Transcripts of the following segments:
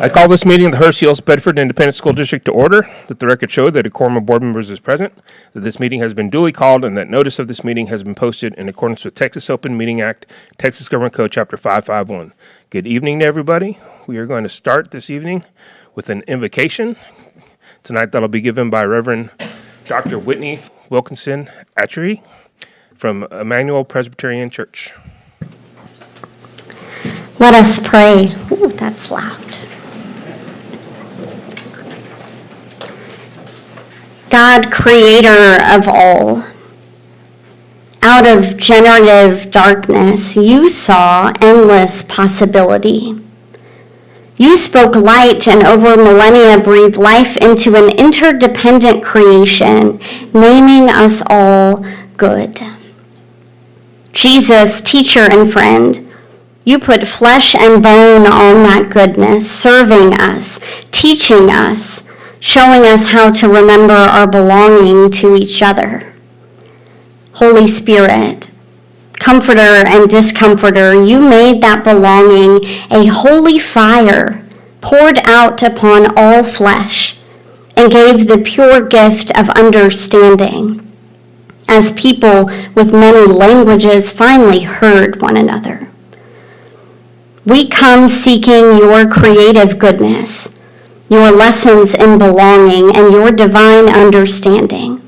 I call this meeting of the Hurst-Euless-Bedford Independent School District to order, that the record show that a quorum of board members is present, that this meeting has been duly called, and that notice of this meeting has been posted in accordance with Texas Open Meeting Act, Texas Government Code, Chapter 551. Good evening to everybody. We are going to start this evening with an invocation. Tonight that'll be given by Reverend Dr. Whitney Wilkinson Atchery from Emmanuel Presbyterian Church. Let us pray. Ooh, that's loud. God, creator of all, out of generative darkness, you saw endless possibility. You spoke light and over millennia breathed life into an interdependent creation, naming us all good. Jesus, teacher and friend, you put flesh and bone on that goodness, serving us, teaching us, showing us how to remember our belonging to each other. Holy Spirit, comforter and discomforter, you made that belonging a holy fire poured out upon all flesh and gave the pure gift of understanding as people with many languages finally heard one another. We come seeking your creative goodness, your lessons in belonging, and your divine understanding.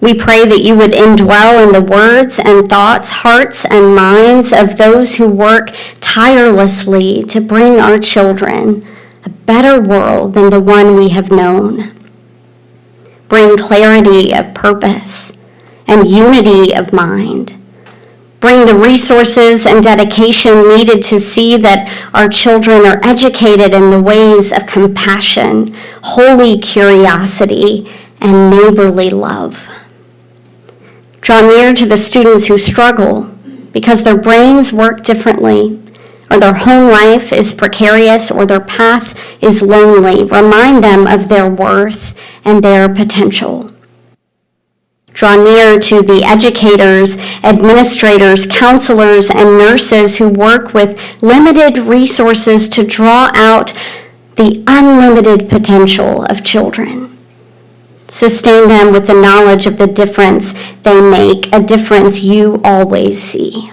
We pray that you would indwell in the words and thoughts, hearts and minds of those who work tirelessly to bring our children a better world than the one we have known. Bring clarity of purpose and unity of mind. Bring the resources and dedication needed to see that our children are educated in the ways of compassion, holy curiosity, and neighborly love. Draw near to the students who struggle because their brains work differently, or their home life is precarious, or their path is lonely. Remind them of their worth and their potential. Draw near to the educators, administrators, counselors, and nurses who work with limited resources to draw out the unlimited potential of children. Sustain them with the knowledge of the difference they make, a difference you always see.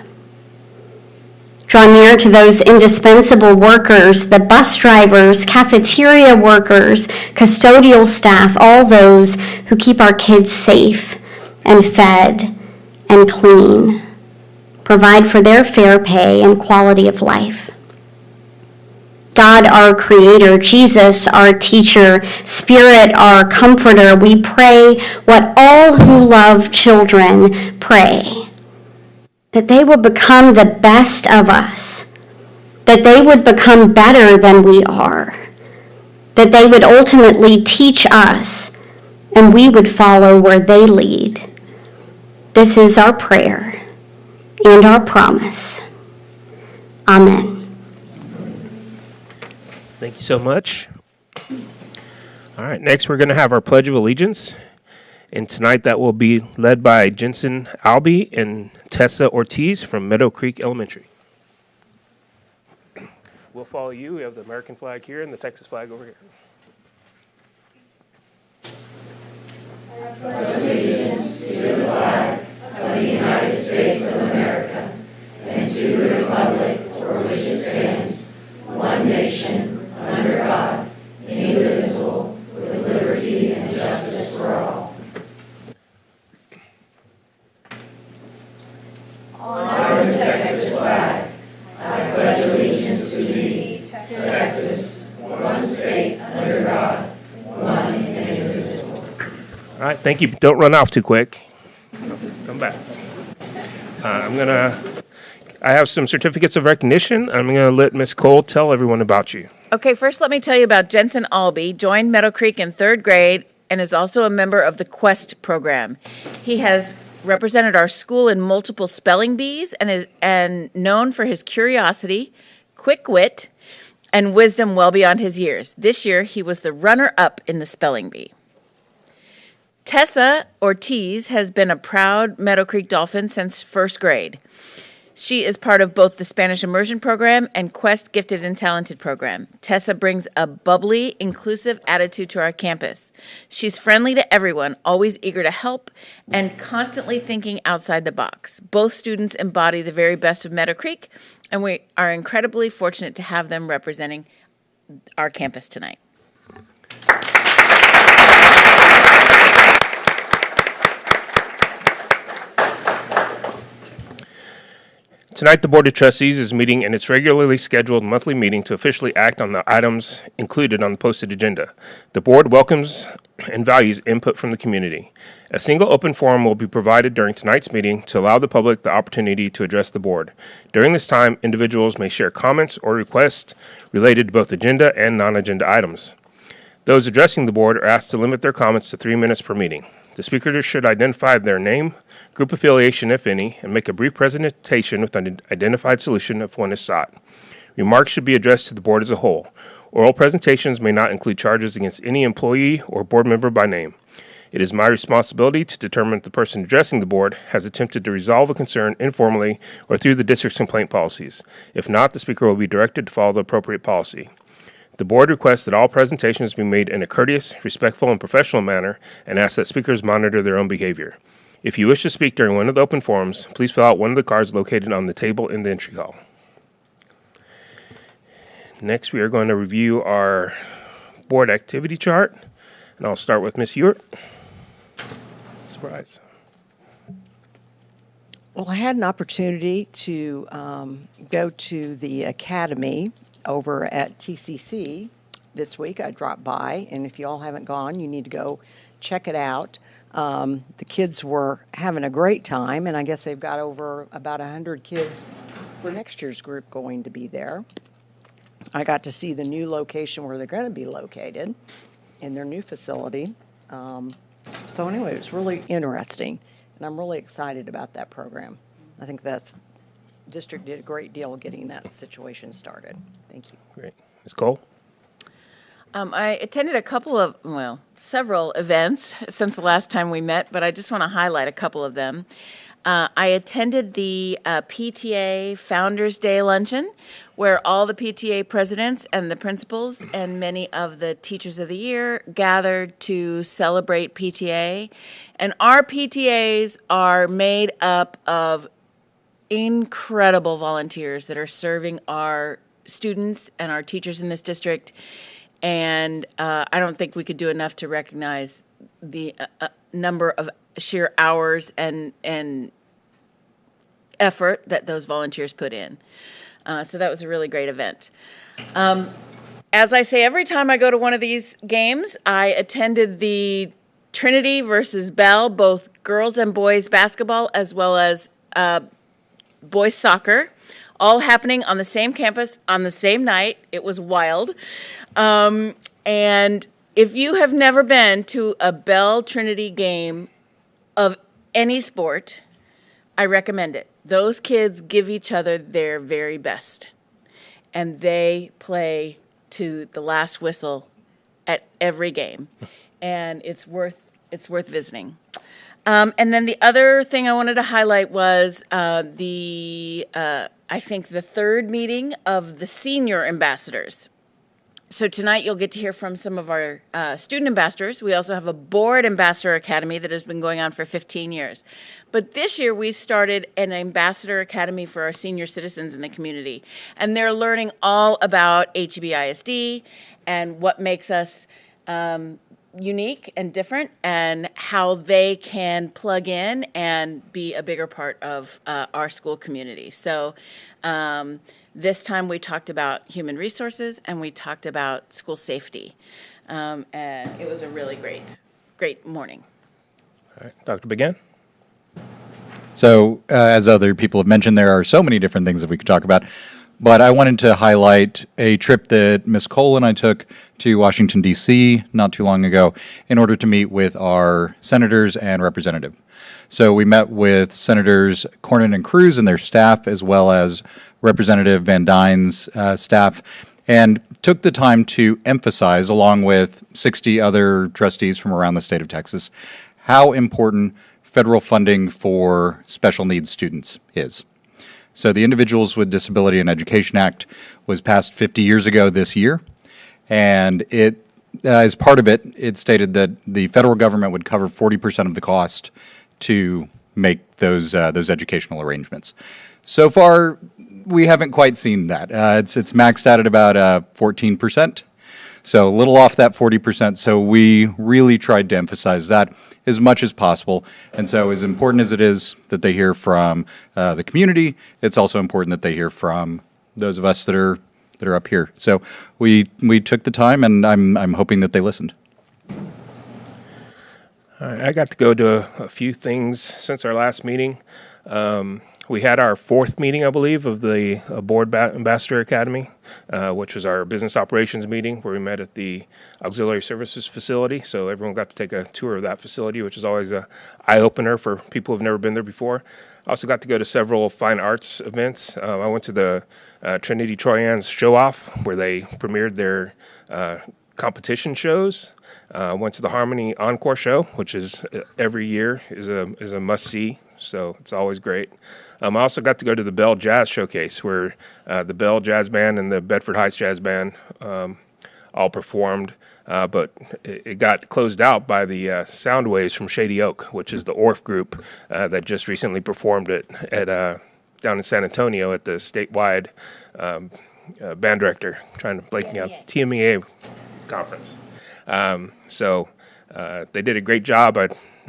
Draw near to those indispensable workers, the bus drivers, cafeteria workers, custodial staff, all those who keep our kids safe and fed and clean. Provide for their fair pay and quality of life. God, our creator, Jesus, our teacher, Spirit, our comforter, we pray what all who love children pray, that they will become the best of us, that they would become better than we are, that they would ultimately teach us, and we would follow where they lead. This is our prayer and our promise. Amen. Thank you so much. All right, next we're going to have our Pledge of Allegiance. And tonight that will be led by Jensen Albee and Tessa Ortiz from Meadow Creek Elementary. We'll follow you. We have the American flag here and the Texas flag over here. I pledge allegiance to the flag of the United States of America and to the republic for which it stands, one nation, under God, indivisible, with liberty and justice for all. Honor the Texas flag. I pledge allegiance to thee, Texas, one state, under God, one and indivisible. All right, thank you. Don't run off too quick. Come back. I have some certificates of recognition. I'm going to let Ms. Cole tell everyone about you. Okay, first let me tell you about Jensen Albee. Joined Meadow Creek in third grade and is also a member of the Quest program. He has represented our school in multiple spelling bees and known for his curiosity, quick wit, and wisdom well beyond his years. This year, he was the runner-up in the spelling bee. Tessa Ortiz has been a proud Meadow Creek Dolphin since first grade. She is part of both the Spanish Immersion Program and Quest Gifted and Talented Program. Tessa brings a bubbly, inclusive attitude to our campus. She's friendly to everyone, always eager to help, and constantly thinking outside the box. Both students embody the very best of Meadow Creek, and we are incredibly fortunate to have them representing our campus tonight. Tonight, the Board of Trustees is meeting in its regularly scheduled monthly meeting to officially act on the items included on the posted agenda. The Board welcomes and values input from the community. A single open forum will be provided during tonight's meeting to allow the public the opportunity to address the Board. During this time, individuals may share comments or requests related to both agenda and non-agenda items. Those addressing the Board are asked to limit their comments to 3 minutes per meeting. The speaker should identify their name, group affiliation, if any, and make a brief presentation with an identified solution if one is sought. Remarks should be addressed to the Board as a whole. Oral presentations may not include charges against any employee or board member by name. It is my responsibility to determine if the person addressing the Board has attempted to resolve a concern informally or through the district's complaint policies. If not, the speaker will be directed to follow the appropriate policy. The Board requests that all presentations be made in a courteous, respectful, and professional manner and asks that speakers monitor their own behavior. If you wish to speak during one of the open forums, please fill out one of the cards located on the table in the entry hall. Next, we are going to review our board activity chart, and I'll start with Ms. Ewart. Surprise. Well, I had an opportunity to go to the academy over at TCC this week. I dropped by, and if you all haven't gone, you need to go check it out. The kids were having a great time, and I guess they've got over about 100 kids for next year's group going to be there. I got to see the new location where they're going to be located in their new facility. So anyway, it was really interesting, and I'm really excited about that program. I think that's district did a great deal getting that situation started. Thank you. Great. Ms. Cole? I attended several events since the last time we met, but I just want to highlight a couple of them. I attended the PTA Founders Day Luncheon, where all the PTA presidents and the principals and many of the teachers of the year gathered to celebrate PTA. And our PTAs are made up of incredible volunteers that are serving our students and our teachers in this district. And I don't think we could do enough to recognize the number of sheer hours and effort that those volunteers put in. So that was a really great event. As I say, every time I go to one of these games, I attended the Trinity versus Bell, both girls and boys basketball, as well as boys soccer, all happening on the same campus on the same night. It was wild. And if you have never been to a Bell Trinity game of any sport, I recommend it. Those kids give each other their very best, and they play to the last whistle at every game, and it's worth visiting. And then the other thing I wanted to highlight was I think the third meeting of the senior ambassadors. So tonight you'll get to hear from some of our student ambassadors. We also have a board ambassador academy that has been going on for 15 years. But this year we started an ambassador academy for our senior citizens in the community. And they're learning all about HEB ISD and what makes us unique and different, and how they can plug in and be a bigger part of our school community. So this time we talked about human resources and we talked about school safety. And it was a really great morning. All right, Dr. Began? So, as other people have mentioned, there are so many different things that we could talk about. But I wanted to highlight a trip that Ms. Cole and I took to Washington, D.C. not too long ago in order to meet with our senators and representative. So we met with Senators Cornyn and Cruz and their staff, as well as Representative Van Dyne's staff, and took the time to emphasize, along with 60 other trustees from around the state of Texas, how important federal funding for special needs students is. So the Individuals with Disability in Education Act was passed 50 years ago this year, and it, as part of it, it stated that the federal government would cover 40% of the cost to make those educational arrangements. So far, we haven't quite seen that. It's maxed out at about 14%, so a little off that 40%. So we really tried to emphasize that as much as possible. And so, as important as it is that they hear from the community, it's also important that they hear from those of us that are up here. So we took the time, and I'm hoping that they listened. All right, I got to go to a few things since our last meeting. We had our fourth meeting, I believe, of the Board Ambassador Academy, which was our business operations meeting where we met at the Auxiliary Services facility. So everyone got to take a tour of that facility, which is always an eye-opener for people who have never been there before. I also got to go to several fine arts events. I went to the Trinity Troyans show-off where they premiered their competition shows. Went to the Harmony Encore show, which is every year is a must-see, so it's always great. I also got to go to the Bell Jazz Showcase where the Bell Jazz Band and the Bedford Heights Jazz Band all performed, but it got closed out by the Sound Waves from Shady Oak, which is the Orff group that just recently performed it at down in San Antonio at the statewide band director, trying to blanking out, TMEA conference. So they did a great job.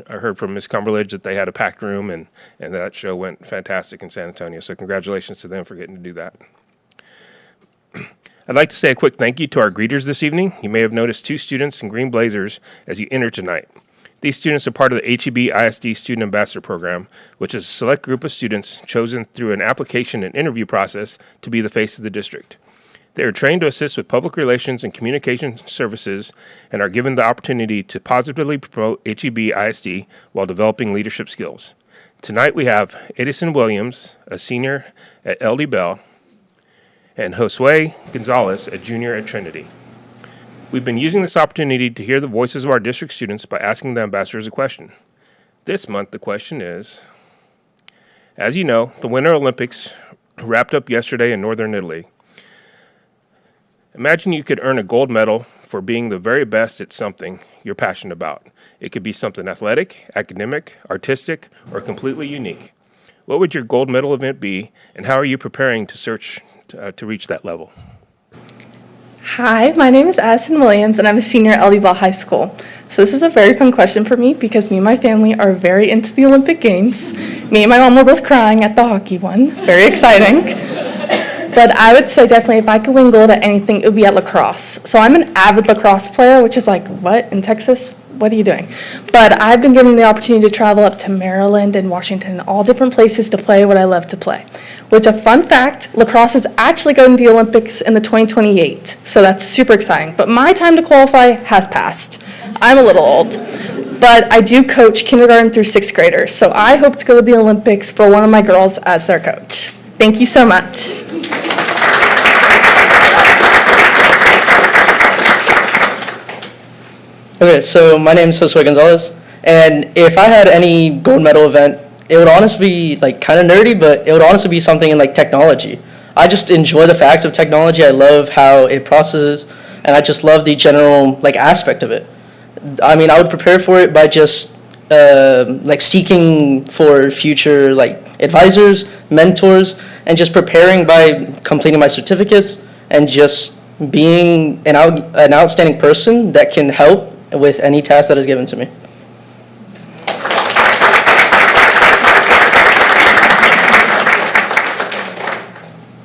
I heard from Ms. Cumberledge that they had a packed room, and that show went fantastic in San Antonio. So congratulations to them for getting to do that. I'd like to say a quick thank you to our greeters this evening. You may have noticed 2 students in green blazers as you enter tonight. These students are part of the HEB ISD Student Ambassador Program, which is a select group of students chosen through an application and interview process to be the face of the district. They are trained to assist with public relations and communication services and are given the opportunity to positively promote HEB ISD while developing leadership skills. Tonight we have Edison Williams, a senior at LD Bell, and Josue Gonzalez, a junior at Trinity. We've been using this opportunity to hear the voices of our district students by asking the ambassadors a question. This month the question is, as you know, the Winter Olympics wrapped up yesterday in northern Italy. Imagine you could earn a gold medal for being the very best at something you're passionate about. It could be something athletic, academic, artistic, or completely unique. What would your gold medal event be, and how are you preparing to search to reach that level? Hi, my name is Addison Williams, and I'm a senior at LD Bell High School. So this is a very fun question for me because me and my family are very into the Olympic Games. Me and my mom were both crying at the hockey one. Very exciting. But I would say definitely if I could win gold at anything, it would be at lacrosse. So I'm an avid lacrosse player, which is like, what, in Texas? What are you doing? But I've been given the opportunity to travel up to Maryland and Washington, all different places to play what I love to play. Which, a fun fact, lacrosse is actually going to the Olympics in the 2028. So that's super exciting. But my time to qualify has passed. I'm a little old. But I do coach kindergarten through 6th graders. So I hope to go to the Olympics for one of my girls as their coach. Thank you so much. Okay, so my name is Josue Gonzalez, and if I had any gold medal event, it would honestly be like kind of nerdy, but it would honestly be something in like technology. I just enjoy the fact of technology. I love how it processes, and I just love the general like aspect of it. I mean, I would prepare for it by just like seeking for future like advisors, mentors, and just preparing by completing my certificates and just being an outstanding person that can help with any task that is given to me.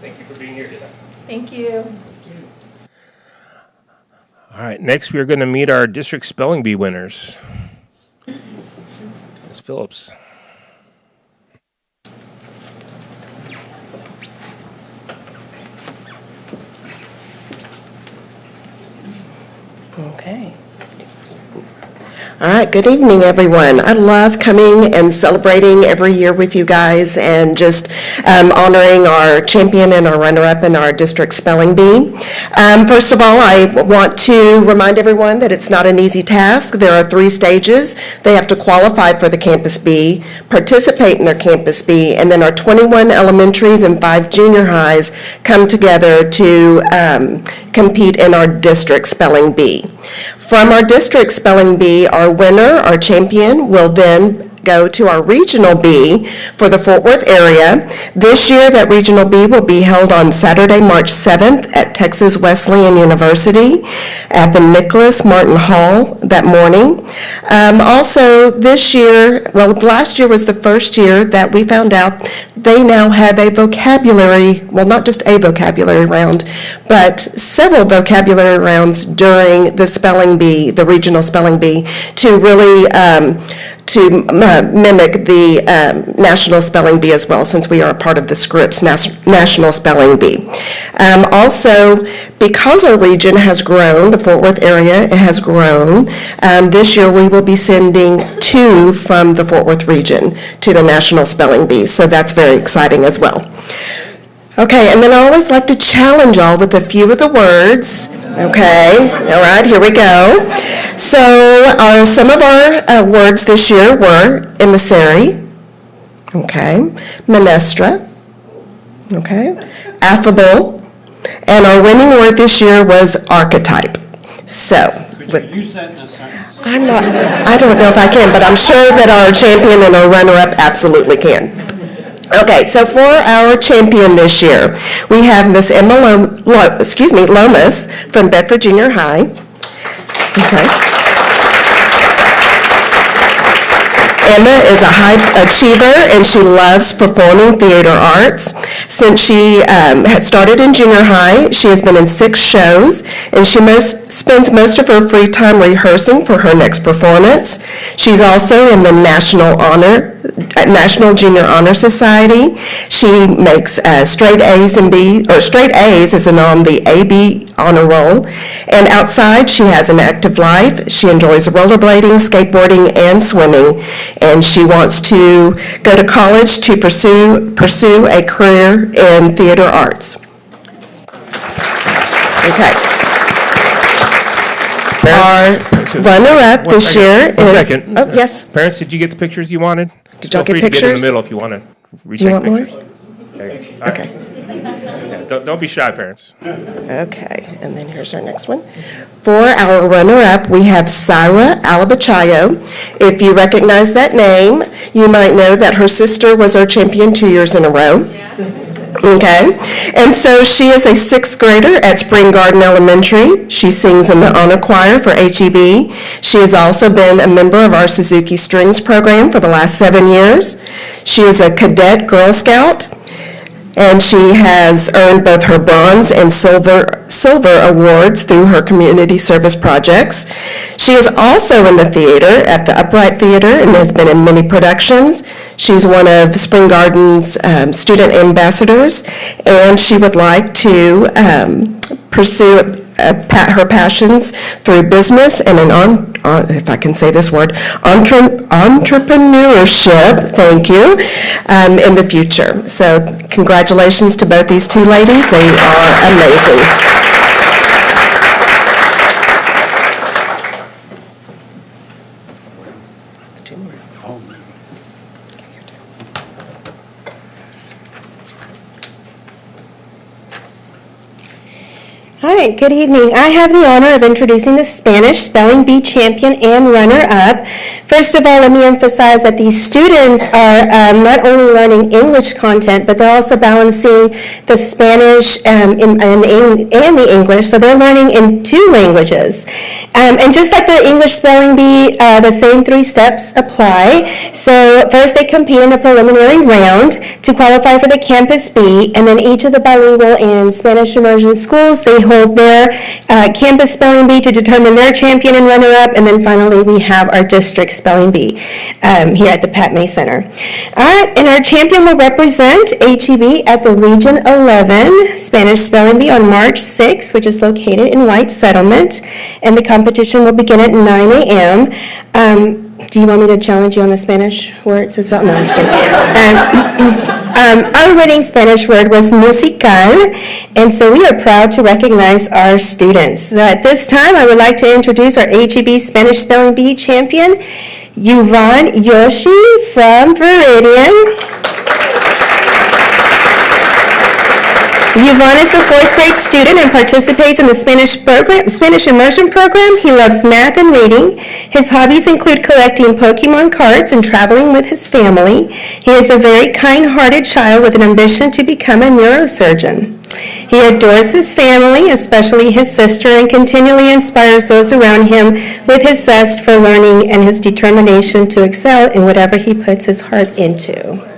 Thank you for being here today. Thank you. All right, next we're going to meet our district spelling bee winners. Ms. Phillips. Okay. All right, good evening, everyone. I love coming and celebrating every year with you guys and just honoring our champion and our runner-up in our district spelling bee. First of all, I want to remind everyone that it's not an easy task. There are 3 stages. They have to qualify for the Campus Bee, participate in their Campus Bee, and then our 21 elementaries and 5 junior highs come together to compete in our district spelling bee. From our district spelling bee, our winner, our champion, will then go to our regional bee for the Fort Worth area. This year, that regional bee will be held on Saturday, March 7th at Texas Wesleyan University at the Nicholas Martin Hall that morning. Also, this year, well, last year was the first year that we found out they now have a vocabulary, well, not just a vocabulary round, but several vocabulary rounds during the spelling bee, the regional spelling bee, to really mimic the National Spelling Bee as well, since we are a part of the Scripps National Spelling Bee. Also, because our region has grown, the Fort Worth area has grown, this year we will be sending 2 from the Fort Worth region to the National Spelling Bee, so that's very exciting as well. Okay, and then I always like to challenge y'all with a few of the words. Okay, all right, here we go. So some of our words this year were emissary, okay, menestra, okay, affable, and our winning word this year was archetype. So, Could you use that in a sentence? I don't know if I can, but I'm sure that our champion and our runner-up absolutely can. Okay, so for our champion this year, we have Miss Emma Lomas from Bedford Junior High. Okay. Emma is a high achiever and she loves performing theater arts. Since she had started in junior high, she has been in 6 shows and she spends most of her free time rehearsing for her next performance. She's also in the National Junior Honor Society. She makes straight A's as in on the AB honor roll. And outside, she has an active life. She enjoys rollerblading, skateboarding, and swimming. And she wants to go to college to pursue a career in theater arts. Okay. Our runner-up this year is... Oh, yes. Parents, did you get the pictures you wanted? Did y'all get Feel free to get in pictures? the middle if you want to retake Do you want more? pictures. Okay. All right. Okay. Yeah, don't be shy, parents. Okay, and then here's our next one. For our runner-up, we have Syra Alabachayo. If you recognize that name, you might know that her sister was our champion 2 years in a row. Okay, and so she is a 6th grader at Spring Garden Elementary. She sings in the honor choir for HEB. She has also been a member of our Suzuki Strings program for the last 7 years. She is a cadet Girl Scout, and she has earned both her bronze and silver awards through her community service projects. She is also in the theater at the Upright Theater and has been in many productions. She's one of Spring Garden's student ambassadors, and she would like to pursue her passions through business and if I can say this word, entrepreneurship, thank you, in the future. So congratulations to both these 2 ladies. They are amazing. All right, good evening. I have the honor of introducing the Spanish Spelling Bee champion and runner-up. First of all, let me emphasize that these students are not only learning English content, but they're also balancing the Spanish and the English, so they're learning in 2 languages. And just like the English Spelling Bee, the same 3 steps apply. So first they compete in a preliminary round to qualify for the Campus Bee, and then each of the bilingual and Spanish immersion schools, they hold hold their campus spelling bee to determine their champion and runner-up. And then finally, we have our district spelling bee here at the Pat May Center. All right, and our champion will represent HEB at the Region 11 Spanish Spelling Bee on March 6th, which is located in White Settlement. And the competition will begin at 9 a.m. Do you want me to challenge you on the Spanish words as well? No, I'm just kidding. Our winning Spanish word was musical, and so we are proud to recognize our students. So at this time, I would like to introduce our HEB Spanish Spelling Bee champion, Yuvan Yoshi from Viridian. Yuvan is a fourth grade student and participates in the Spanish immersion program. He loves math and reading. His hobbies include collecting Pokemon cards and traveling with his family. He is a very kind-hearted child with an ambition to become a neurosurgeon. He adores his family, especially his sister, and continually inspires those around him with his zest for learning and his determination to excel in whatever he puts his heart into.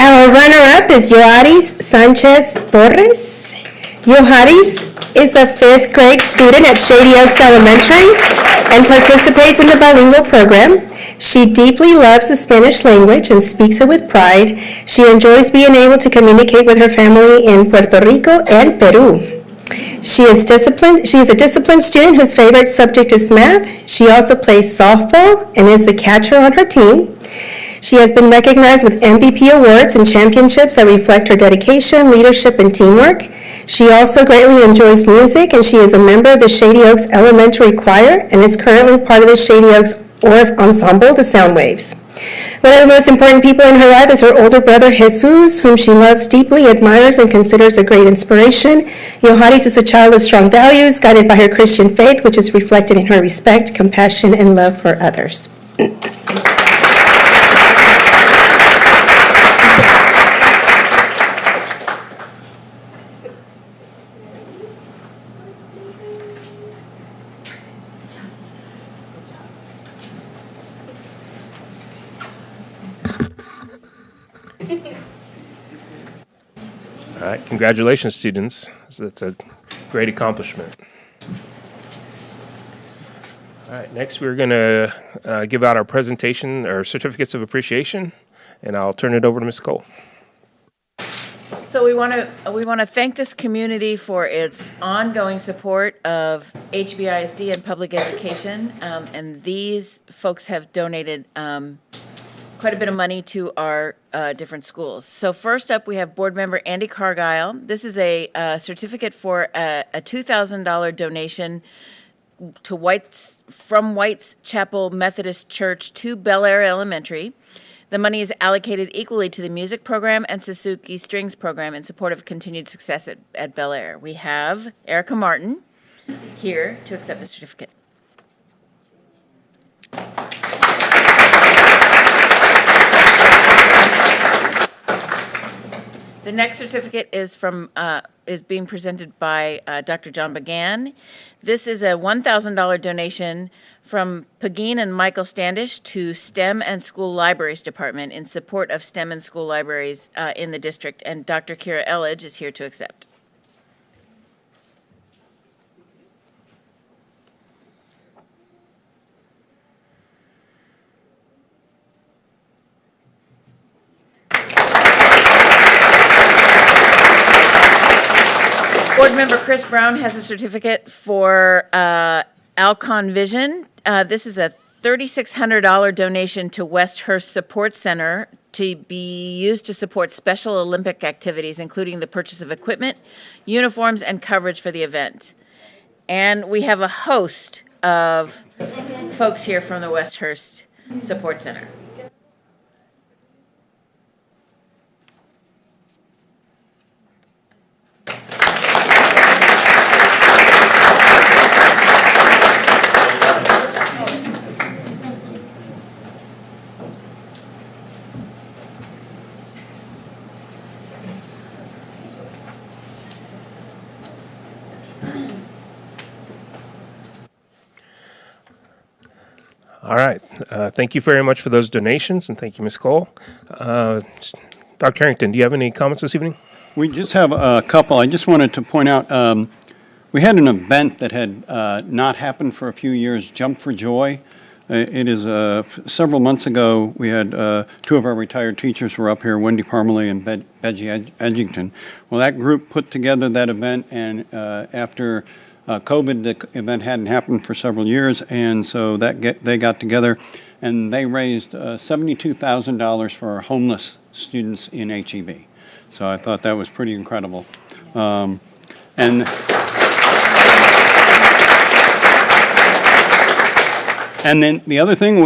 Our runner-up is Yoharis Sanchez Torres. Yoharis is a fifth grade student at Shady Oaks Elementary and participates in the bilingual program. She deeply loves the Spanish language and speaks it with pride. She enjoys being able to communicate with her family in Puerto Rico and Peru. She is a disciplined student whose favorite subject is math. She also plays softball and is the catcher on her team. She has been recognized with MVP awards and championships that reflect her dedication, leadership, and teamwork. She also greatly enjoys music, and she is a member of the Shady Oaks Elementary Choir and is currently part of the Shady Oaks Ensemble, the Sound Waves. One of the most important people in her life is her older brother, Jesus, whom she loves deeply, admires, and considers a great inspiration. Yoharis is a child of strong values, guided by her Christian faith, which is reflected in her respect, compassion, and love for others. All right, congratulations, students. That's a great accomplishment. All right, next we're going to give out our presentation, or certificates of appreciation, and I'll turn it over to Ms. Cole. So we want to thank this community for its ongoing support of HBISD and public education, and these folks have donated quite a bit of money to our different schools. So first up, we have board member Andy Cargile. This is a certificate for a $2,000 donation from White's Chapel Methodist Church to Bel Air Elementary. The money is allocated equally to the music program and Suzuki Strings program in support of continued success at Bel Air. We have Erica Martin here to accept the certificate. The next certificate is being presented by Dr. John Bagan. This is a $1,000 donation from Pagine and Michael Standish to STEM and School Libraries Department in support of STEM and school libraries in the district, and Dr. Kira Elledge is here to accept. Board member Chris Brown has a certificate for Alcon Vision. This is a $3,600 donation to West Hurst Support Center to be used to support Special Olympic activities, including the purchase of equipment, uniforms, and coverage for the event. And we have a host of folks here from the West Hurst Support Center. All right. Thank you very much for those donations, and thank you, Ms. Cole. Dr. Harrington, do you have any comments this evening? We just have a couple. I just wanted to point out, we had an event that had not happened for a few years, Jump for Joy. It is several months ago, we had two of our retired teachers were up here, Wendy Parmalee and Betty Edgington. Well, that group put together that event, and after COVID, the event hadn't happened for several years, and so they got together, and they raised $72,000 for our homeless students in HEB. So I thought that was pretty incredible. And then the other thing,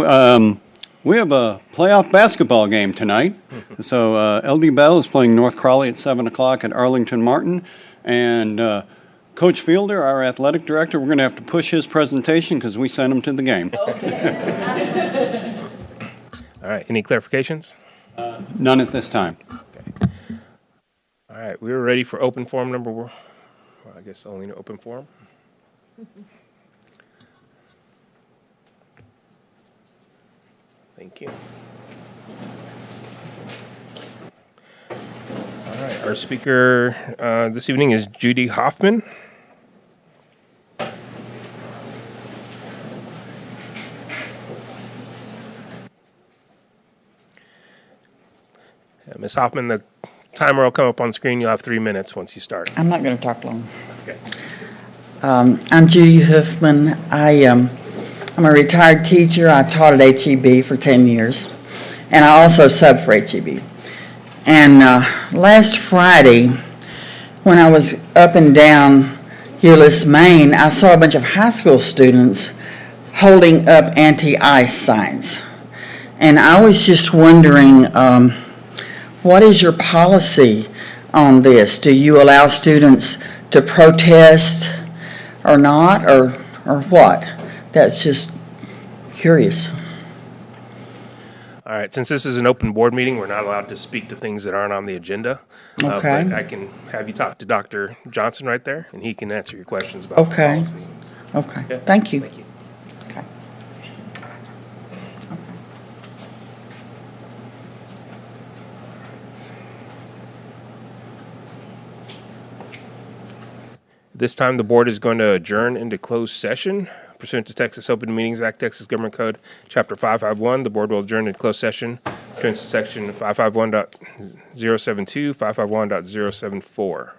we have a playoff basketball game tonight. So LD Bell is playing North Crawley at 7 o'clock at Arlington Martin. And Coach Fielder, our athletic director, we're going to have to push his presentation because we sent him to the game. Okay. All right. Any clarifications? None at this time. Okay. All right. We're ready for open forum number one. Well, I guess only open forum. Thank you. All right, our speaker this evening is Judy Hoffman. Ms. Hoffman, the timer will come up on screen. You'll have 3 minutes once you start. I'm not going to talk long. Okay. I'm Judy Hoffman. I'm a retired teacher. I taught at HEB for 10 years, and I also subbed for HEB. And last Friday, when I was up and down Hurst-Euless, Maine, I saw a bunch of high school students holding up anti-ICE signs. And I was just wondering, what is your policy on this? Do you allow students to protest or not, or what? That's just curious. All right, since this is an open board meeting, we're not allowed to speak to things that aren't on the agenda. Okay. But I can have you talk to Dr. Johnson right there, and he can answer your questions about the policy. Okay. Yeah. Thank you. Thank you. Okay. This time, the board is going to adjourn into closed session. Pursuant to Texas Open Meetings Act, Texas Government Code, Chapter 551, the board will adjourn into closed session pursuant to Section 551.072, 551.074.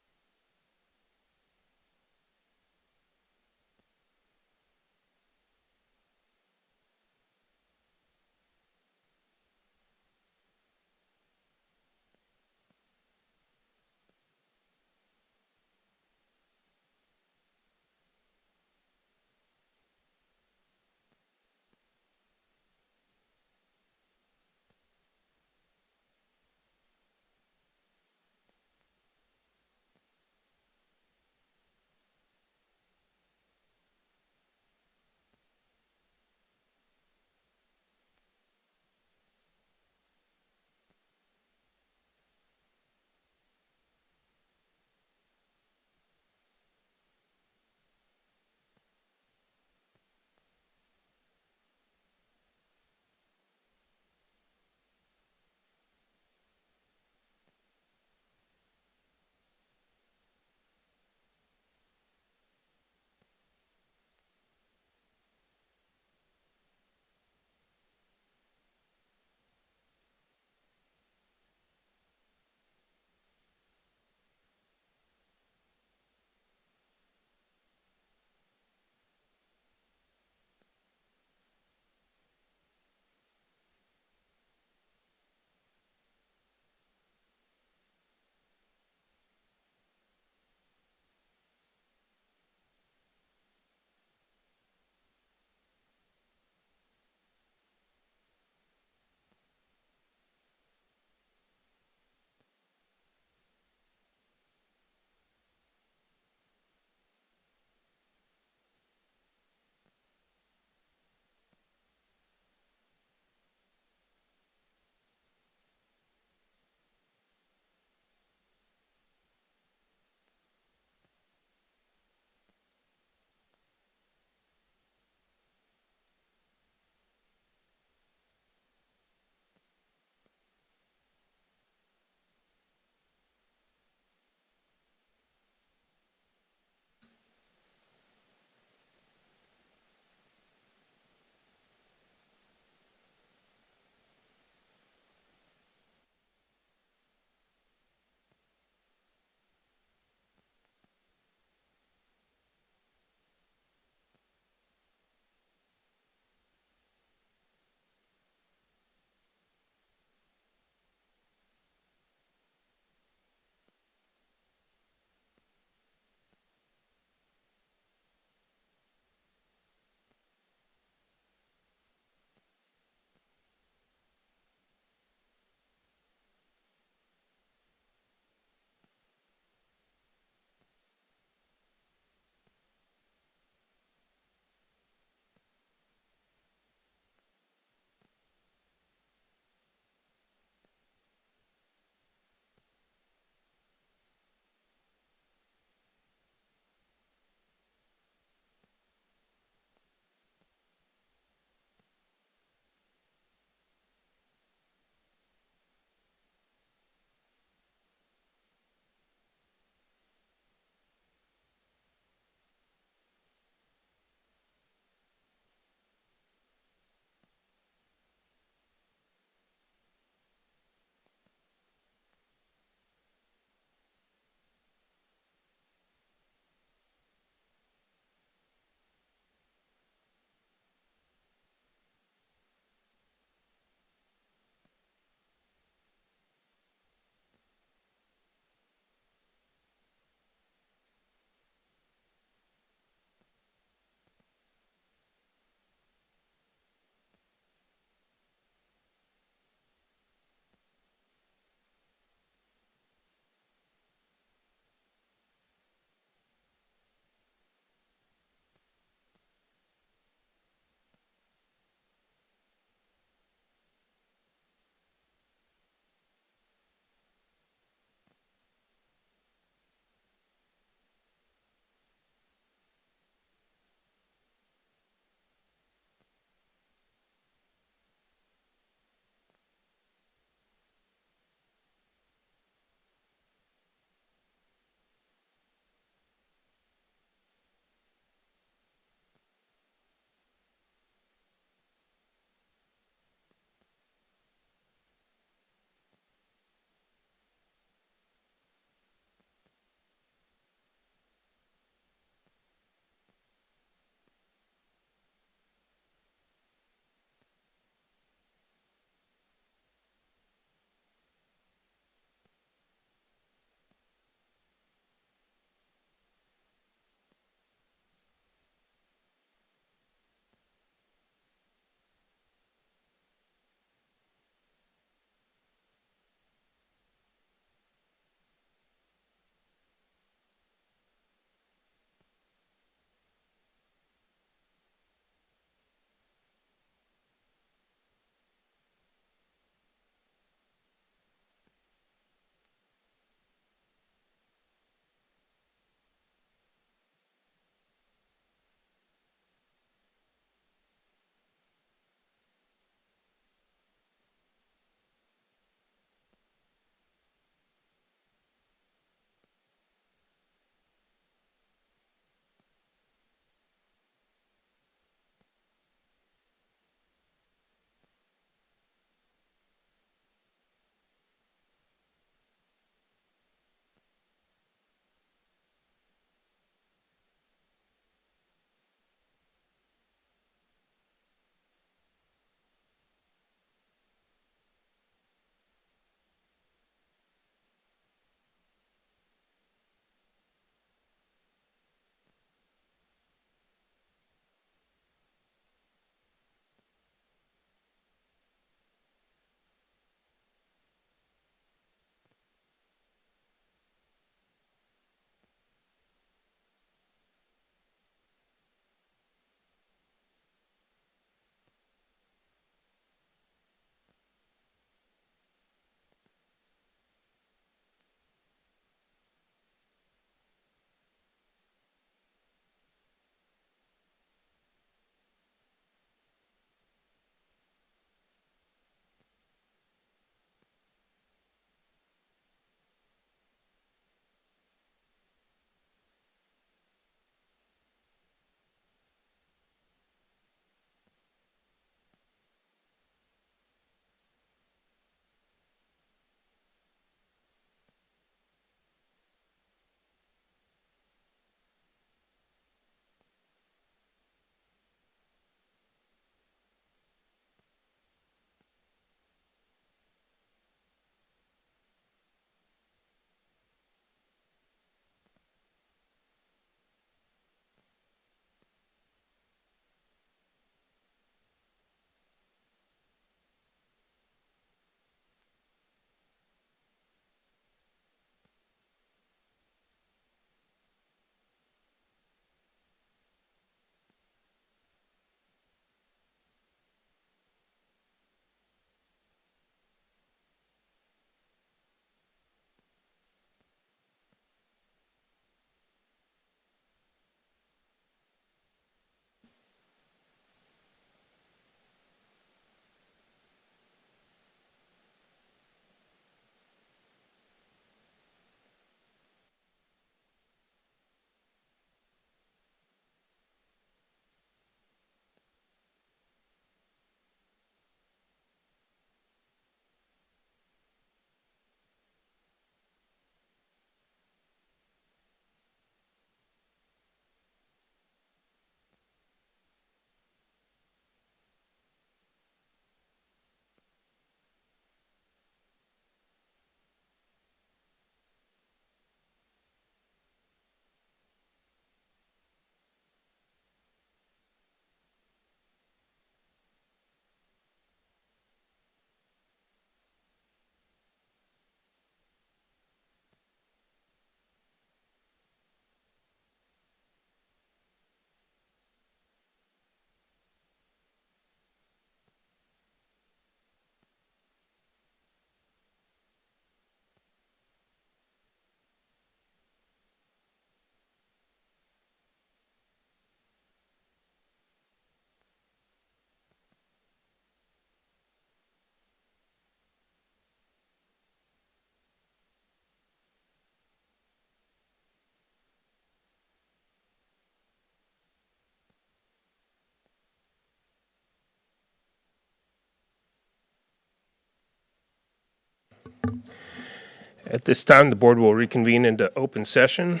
At this time, the board will reconvene into open session.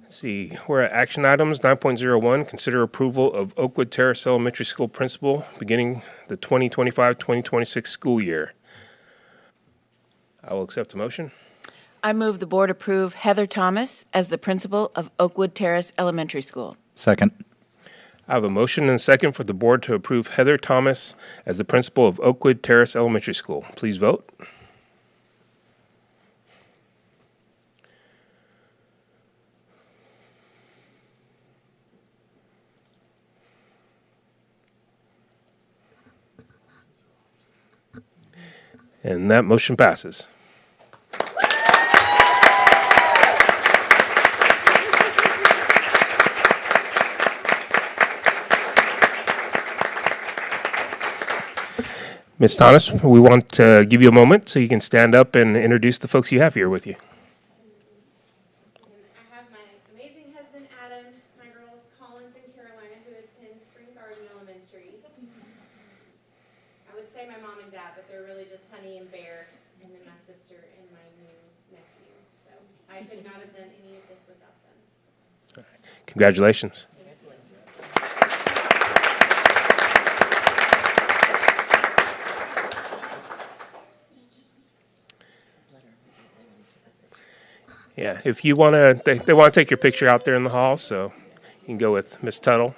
Let's see, we're at action items 9.01, consider approval of Oakwood Terrace Elementary School principal beginning the 2025-2026 school year. I will accept the motion. I move the board approve Heather Thomas as the principal of Oakwood Terrace Elementary School. Second. I have a motion and a second for the board to approve Heather Thomas as the principal of Oakwood Terrace Elementary School. Please vote. And that motion passes. Ms. Thomas, we want to give you a moment so you can stand up and introduce the folks you have here with you. I have my amazing husband, Adam, my girls, Collins and Carolina, who attend Spring Garden Elementary. I would say my mom and dad, but they're really just Honey and Bear, and then my sister and my new nephew. So I could not have done any of this without them. Congratulations. Yeah, if you want to, they want to take your picture out there in the hall, so you can go with Miss Tuttle.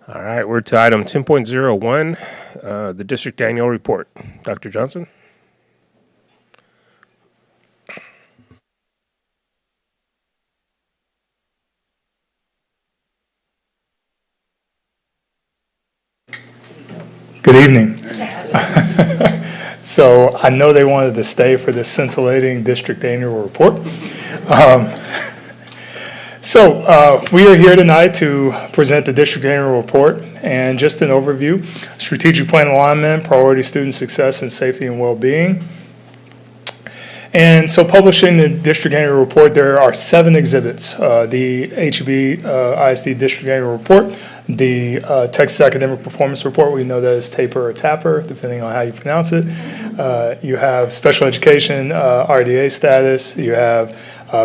All right, we're to item 10.01, the district annual report. Dr. Johnson? Good evening. So I know they wanted to stay for this scintillating district annual report. So we are here tonight to present the district annual report and just an overview, strategic plan alignment, priority student success and safety and well-being. And so publishing the district annual report, there are 7 exhibits. The HEB ISD district annual report, the Texas Academic Performance Report, we know that is TAPER or TAPPER, depending on how you pronounce it. You have special education RDA status. You have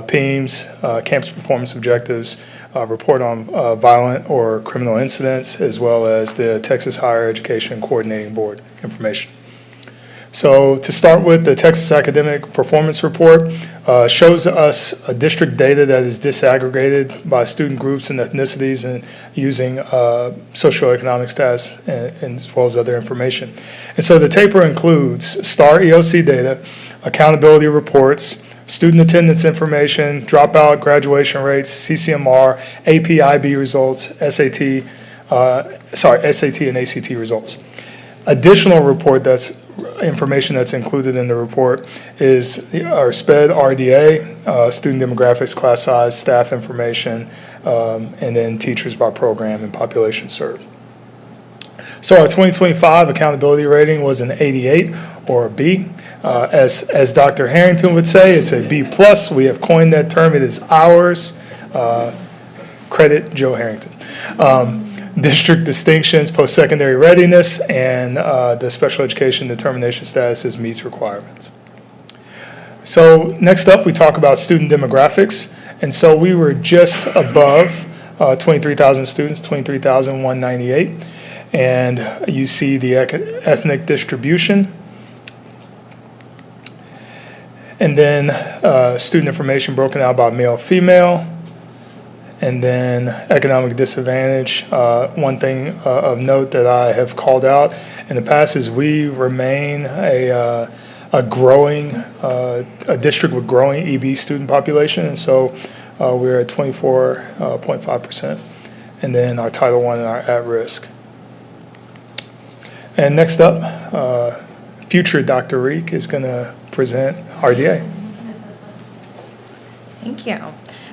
PEIMS, campus performance objectives, report on violent or criminal incidents, as well as the Texas Higher Education Coordinating Board information. So to start with, the Texas Academic Performance Report shows us district data that is disaggregated by student groups and ethnicities and using socioeconomic status and as well as other information. And so the TAPER includes STAR EOC data, accountability reports, student attendance information, dropout, graduation rates, CCMR, AP/IB results, SAT and ACT results. Additional report that's information that's included in the report is our SPED RDA, student demographics, class size, staff information, and then teachers by program and population served. So our 2025 accountability rating was an 88 or a B. As Dr. Harrington would say, it's a B+. We have coined that term. It is ours. Credit Joe Harrington. District distinctions, post-secondary readiness, and the special education determination status meets requirements. So next up, we talk about student demographics. And so we were just above 23,000 students, 23,198. And you see the ethnic distribution. And then student information broken out by male, female. And then economic disadvantage. One thing of note that I have called out in the past is we remain a growing, a district with growing EB student population. And so we're at 24.5%. And then our Title I and our at-risk. And next up, future Dr. Reek is going to present RDA. Thank you.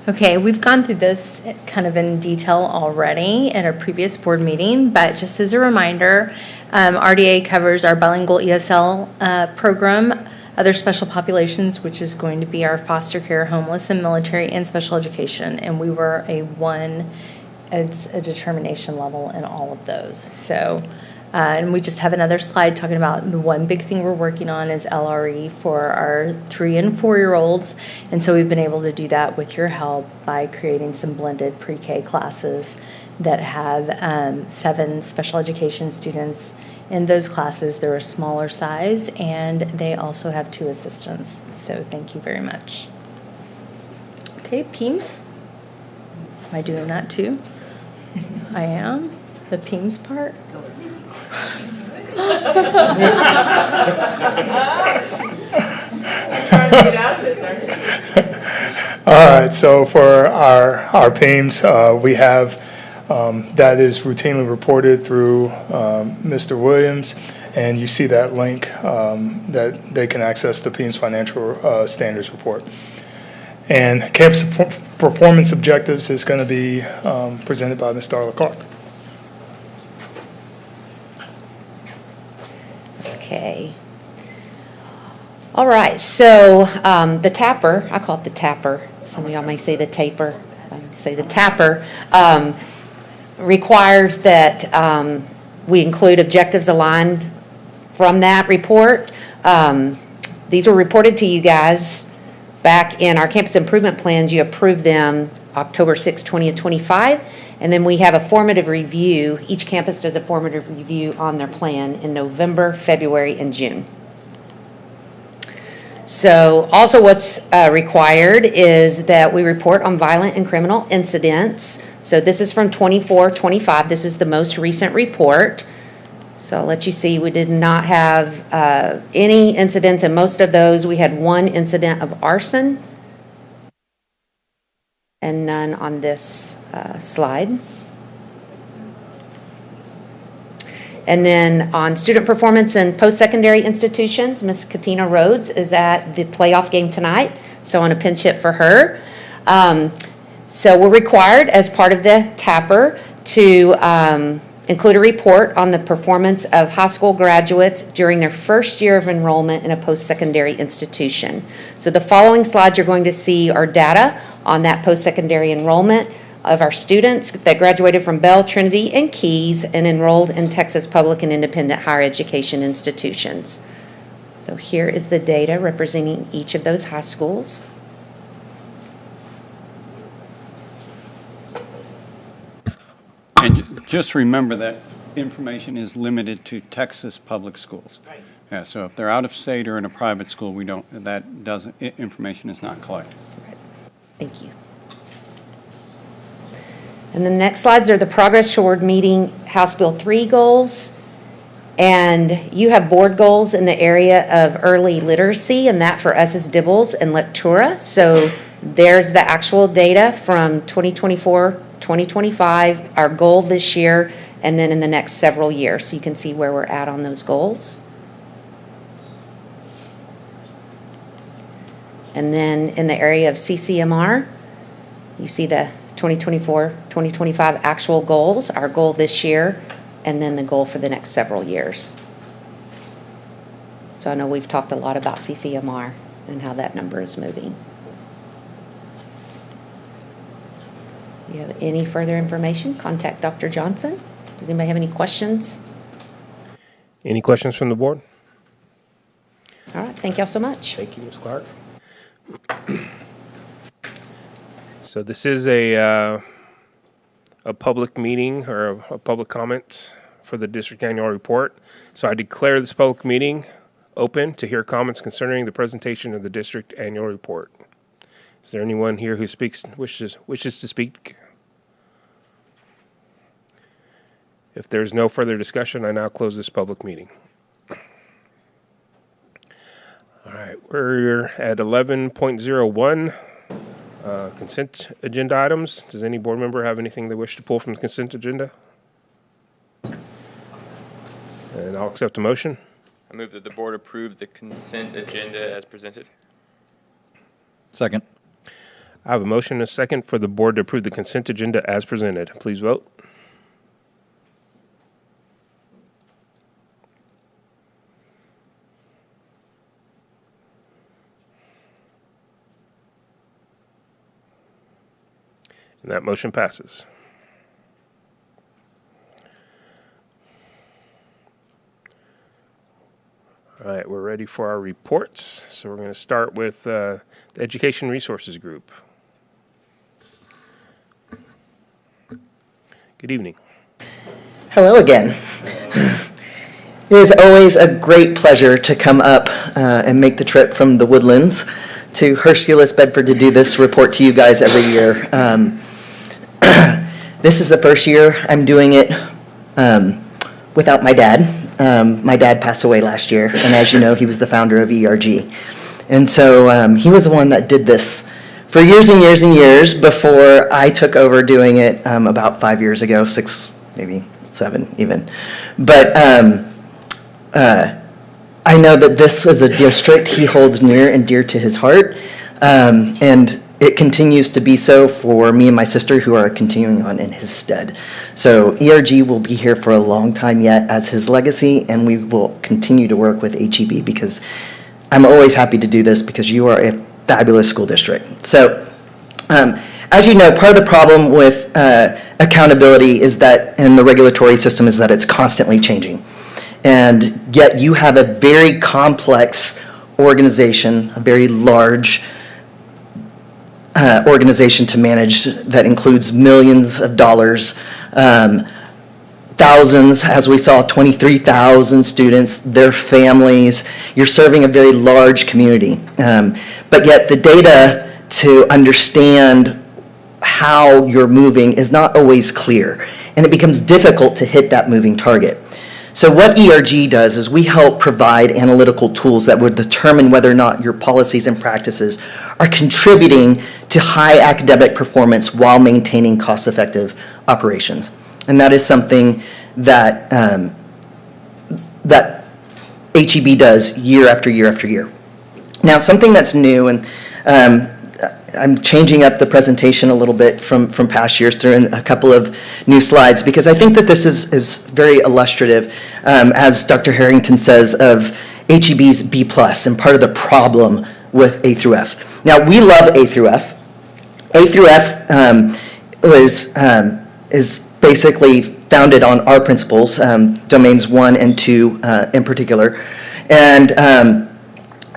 Okay, we've gone through this kind of in detail already at our previous board meeting, but just as a reminder, RDA covers our bilingual ESL program, other special populations, which is going to be our foster care, homeless, and military, and special education. And we were it's a determination level in all of those. So, and we just have another slide talking about the one big thing we're working on is LRE for our 3 and 4-year-olds. And so we've been able to do that with your help by creating some blended pre-K classes that have 7 special education students in those classes. They're a smaller size, and they also have 2 assistants. So thank you very much. Okay, PEAMS. Am I doing that too? I am. The PEAMS part. All right, so for our PEAMS, we have that is routinely reported through Mr. Williams, and you see that link that they can access the PEAMS financial standards report. And campus performance objectives is going to be presented by Ms. Darla Clark. Okay. All right, so the tapper, I call it the tapper. Some of y'all may say the taper. I say the tapper. Requires that we include objectives aligned from that report. These were reported to you guys back in our campus improvement plans. You approved them October 6, 2025. And then we have a formative review. Each campus does a formative review on their plan in November, February, and June. So also what's required is that we report on violent and criminal incidents. So this is from 24-25. This is the most recent report. So I'll let you see we did not have any incidents, and most of those we had 1 incident of arson and none on this slide. And then on student performance in post-secondary institutions, Ms. Katina Rhodes is at the playoff game tonight, so on a pinch hit for her. So we're required as part of the TAPR to include a report on the performance of high school graduates during their first year of enrollment in a post-secondary institution. So the following slides you're going to see are data on that post-secondary enrollment of our students that graduated from Bell, Trinity, and Keys and enrolled in Texas public and independent higher education institutions. So here is the data representing each of those high schools. And just remember that information is limited to Texas public schools. Right. Yeah, so if they're out of state or in a private school, information is not collected. Right. Thank you. And the next slides are the progress toward meeting House Bill 3 goals. And you have board goals in the area of early literacy, and that for us is DIBELS and Lectura. So there's the actual data from 2024, 2025, our goal this year, and then in the next several years. So you can see where we're at on those goals. And then in the area of CCMR, you see the 2024, 2025 actual goals, our goal this year, and then the goal for the next several years. So I know we've talked a lot about CCMR and how that number is moving. If you have any further information, contact Dr. Johnson. Does anybody have any questions? Any questions from the board? All right, thank y'all so much. Thank you, Ms. Clark. So this is a public meeting or a public comment for the district annual report. So I declare this public meeting open to hear comments concerning the presentation of the district annual report. Is there anyone here who wishes to speak? If there's no further discussion, I now close this public meeting. All right, we're at 11.01. Consent agenda items. Does any board member have anything they wish to pull from the consent agenda? And I'll accept a motion. I move that the board approve the consent agenda as presented. Second. I have a motion and a second for the board to approve the consent agenda as presented. Please vote. And that motion passes. All right, we're ready for our reports. So we're going to start with the Education Resources Group. Good evening. Hello again. It is always a great pleasure to come up and make the trip from the Woodlands to Hurst-Euless-Bedford to do this report to you guys every year. This is the first year I'm doing it without my dad. My dad passed away last year, and as you know, he was the founder of ERG. And so he was the one that did this for years and years and years before I took over doing it about 5 years ago, 6, maybe 7 even. But I know that this is a district he holds near and dear to his heart, and it continues to be so for me and my sister who are continuing on in his stead. So ERG will be here for a long time yet as his legacy, and we will continue to work with HEB because I'm always happy to do this because you are a fabulous school district. So as you know, part of the problem with accountability is that, and the regulatory system is that it's constantly changing. And yet you have a very complex organization, a very large organization to manage that includes millions of dollars, thousands, as we saw, 23,000 students, their families. You're serving a very large community. But yet the data to understand how you're moving is not always clear, and it becomes difficult to hit that moving target. So what ERG does is we help provide analytical tools that would determine whether or not your policies and practices are contributing to high academic performance while maintaining cost-effective operations. And that is something that, that HEB does year after year after year. Now, something that's new, and I'm changing up the presentation a little bit from past years, throwing a couple of new slides, because I think that this is very illustrative, as Dr. Harrington says, of HEB's B+, and part of the problem with A through F. Now, we love A through F. A through F is basically founded on our principles, domains 1 and 2 in particular. And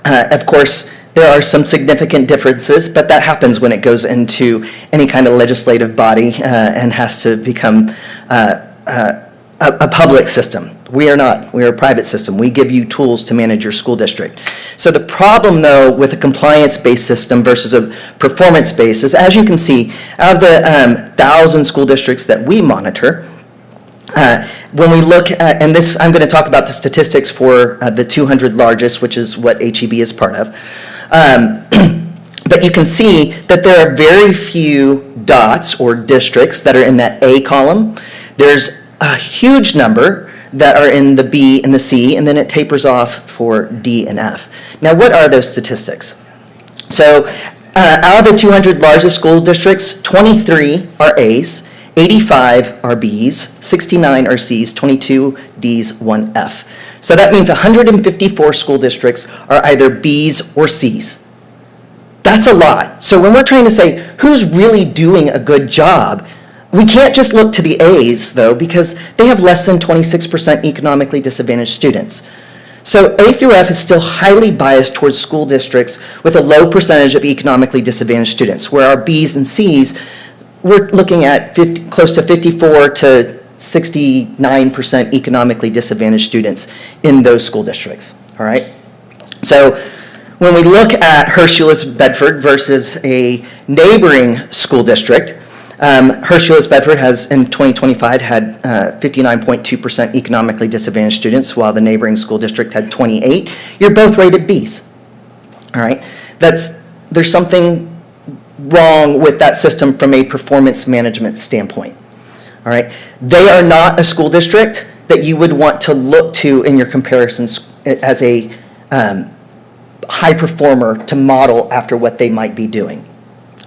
of course, there are some significant differences, but that happens when it goes into any kind of legislative body and has to become a public system. We are not. We are a private system. We give you tools to manage your school district. So the problem, though, with a compliance-based system versus a performance-based is, as you can see, out of the 1,000 school districts that we monitor, when we look at, and this, I'm going to talk about the statistics for the 200 largest, which is what HEB is part of. But you can see that there are very few dots or districts that are in that A column. There's a huge number that are in the B and the C, and then it tapers off for D and F. Now, what are those statistics? So out of the 200 largest school districts, 23 are A's, 85 are B's, 69 are C's, 22 D's, 1 F. So that means 154 school districts are either B's or C's. That's a lot. So when we're trying to say who's really doing a good job, we can't just look to the A's, though, because they have less than 26% economically disadvantaged students. So A through F is still highly biased towards school districts with a low percentage of economically disadvantaged students, where our B's and C's, we're looking at close to 54 to 69% economically disadvantaged students in those school districts, all right? So when we look at Hurst-Euless-Bedford versus a neighboring school district, Hurst-Euless-Bedford has, in 2025, had 59.2% economically disadvantaged students, while the neighboring school district had 28. You're both rated B's, all right? There's something wrong with that system from a performance management standpoint, all right? They are not a school district that you would want to look to in your comparisons as a high performer to model after what they might be doing.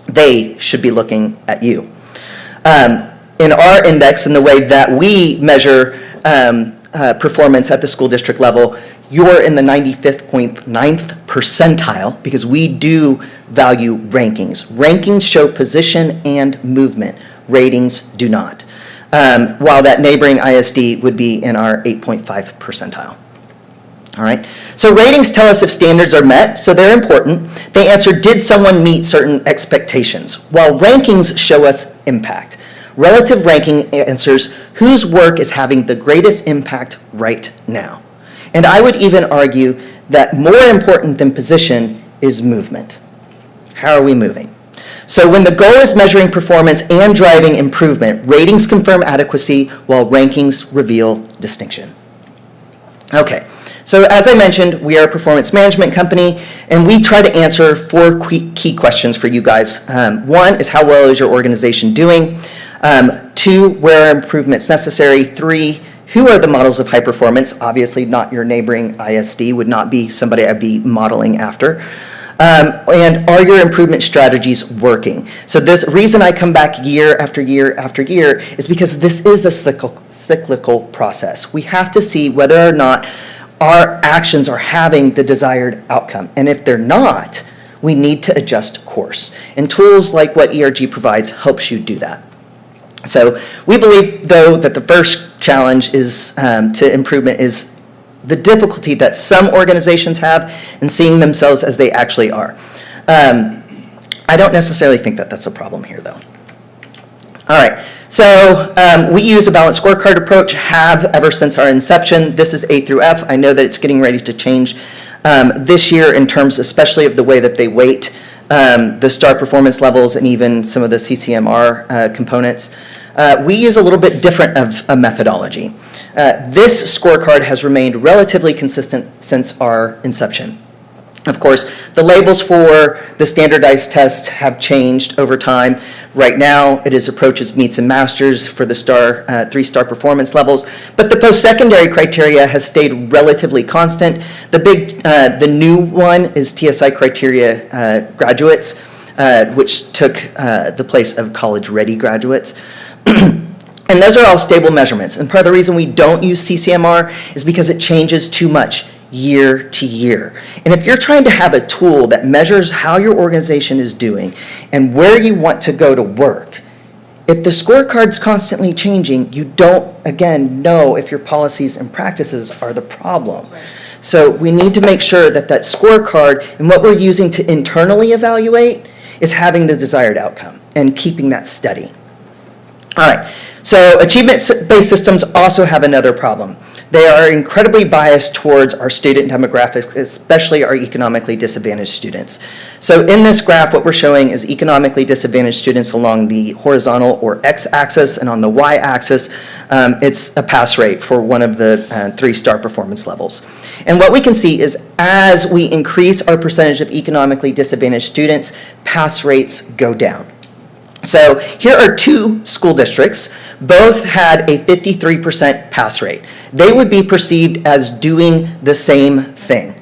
They should be looking at you. In our index, in the way that we measure performance at the school district level, you're in the 95th percentile because we do value rankings. Rankings show position and movement. Ratings do not. While that neighboring ISD would be in our 8.5 percentile. All right, so ratings tell us if standards are met, so they're important. They answer, did someone meet certain expectations? While rankings show us impact. Relative ranking answers whose work is having the greatest impact right now. And I would even argue that more important than position is movement. How are we moving? So when the goal is measuring performance and driving improvement, ratings confirm adequacy while rankings reveal distinction. Okay. So as I mentioned, we are a performance management company, and we try to answer 4 key questions for you guys. 1 is how well is your organization doing? 2, where are improvements necessary? 3, who are the models of high performance? Obviously not your neighboring ISD, would not be somebody I'd be modeling after. And are your improvement strategies working? So this reason I come back year after year after year is because this is a cyclical process. We have to see whether or not our actions are having the desired outcome. And if they're not, we need to adjust course. And tools like what ERG provides helps you do that. So we believe, though, that the first challenge is to improvement is the difficulty that some organizations have in seeing themselves as they actually are. I don't necessarily think that that's a problem here, though. All right, so we use a balanced scorecard approach, have ever since our inception. This is A through F. I know that it's getting ready to change this year in terms especially of the way that they weight the STAR performance levels and even some of the CCMR components. We use a little bit different of a methodology. This scorecard has remained relatively consistent since our inception. Of course, the labels for the standardized tests have changed over time. Right now, it is approaches, meets, and masters for the STAR, 3-star performance levels, but the post-secondary criteria has stayed relatively constant. The new one is TSI criteria graduates, which took the place of college-ready graduates. And those are all stable measurements. And part of the reason we don't use CCMR is because it changes too much year to year. And if you're trying to have a tool that measures how your organization is doing and where you want to go to work, if the scorecard's constantly changing, you don't, again, know if your policies and practices are the problem. So we need to make sure that that scorecard and what we're using to internally evaluate is having the desired outcome and keeping that steady. All right, so achievement-based systems also have another problem. They are incredibly biased towards our student demographics, especially our economically disadvantaged students. So in this graph, what we're showing is economically disadvantaged students along the horizontal or x-axis, and on the y-axis, it's a pass rate for one of the 3-star performance levels. And what we can see is as we increase our percentage of economically disadvantaged students, pass rates go down. So here are 2 school districts. Both had a 53% pass rate. They would be perceived as doing the same thing,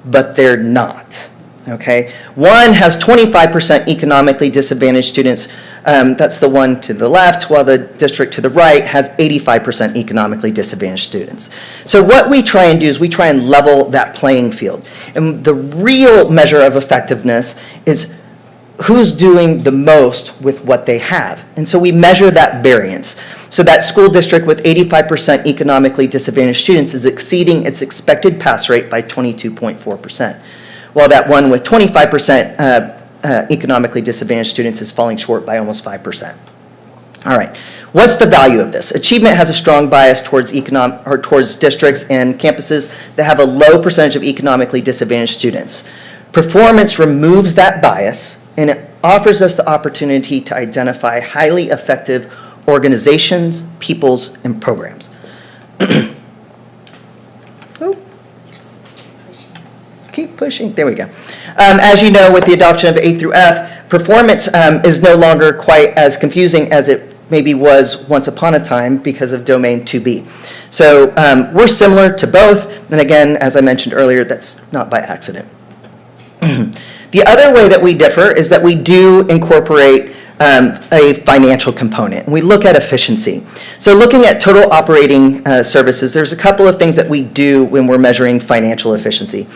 but they're not. Okay? One has 25% economically disadvantaged students. That's the one to the left, while the district to the right has 85% economically disadvantaged students. So what we try and do is we try and level that playing field. And the real measure of effectiveness is who's doing the most with what they have. And so we measure that variance. So that school district with 85% economically disadvantaged students is exceeding its expected pass rate by 22.4%, while that one with 25% economically disadvantaged students is falling short by almost 5%. All right, what's the value of this? Achievement has a strong bias towards towards districts and campuses that have a low percentage of economically disadvantaged students. Performance removes that bias, and it offers us the opportunity to identify highly effective organizations, peoples, and programs. Oh. Keep pushing. There we go. As you know, with the adoption of A through F, performance is no longer quite as confusing as it maybe was once upon a time because of domain 2B. So we're similar to both, and again, as I mentioned earlier, that's not by accident. The other way that we differ is that we do incorporate a financial component. We look at efficiency. So looking at total operating services, there's a couple of things that we do when we're measuring financial efficiency.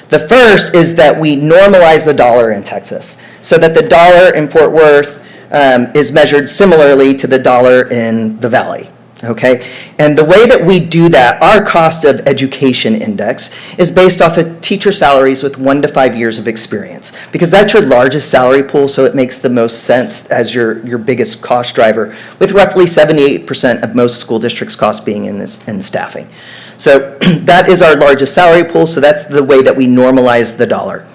The first is that we normalize the dollar in Texas so that the dollar in Fort Worth is measured similarly to the dollar in the Valley. Okay, and the way that we do that, our cost of education index is based off of teacher salaries with 1 to 5 years of experience, because that's your largest salary pool, so it makes the most sense as your biggest cost driver, with roughly 78% of most school districts' costs being in staffing. So that is our largest salary pool, so that's the way that we normalize the dollar.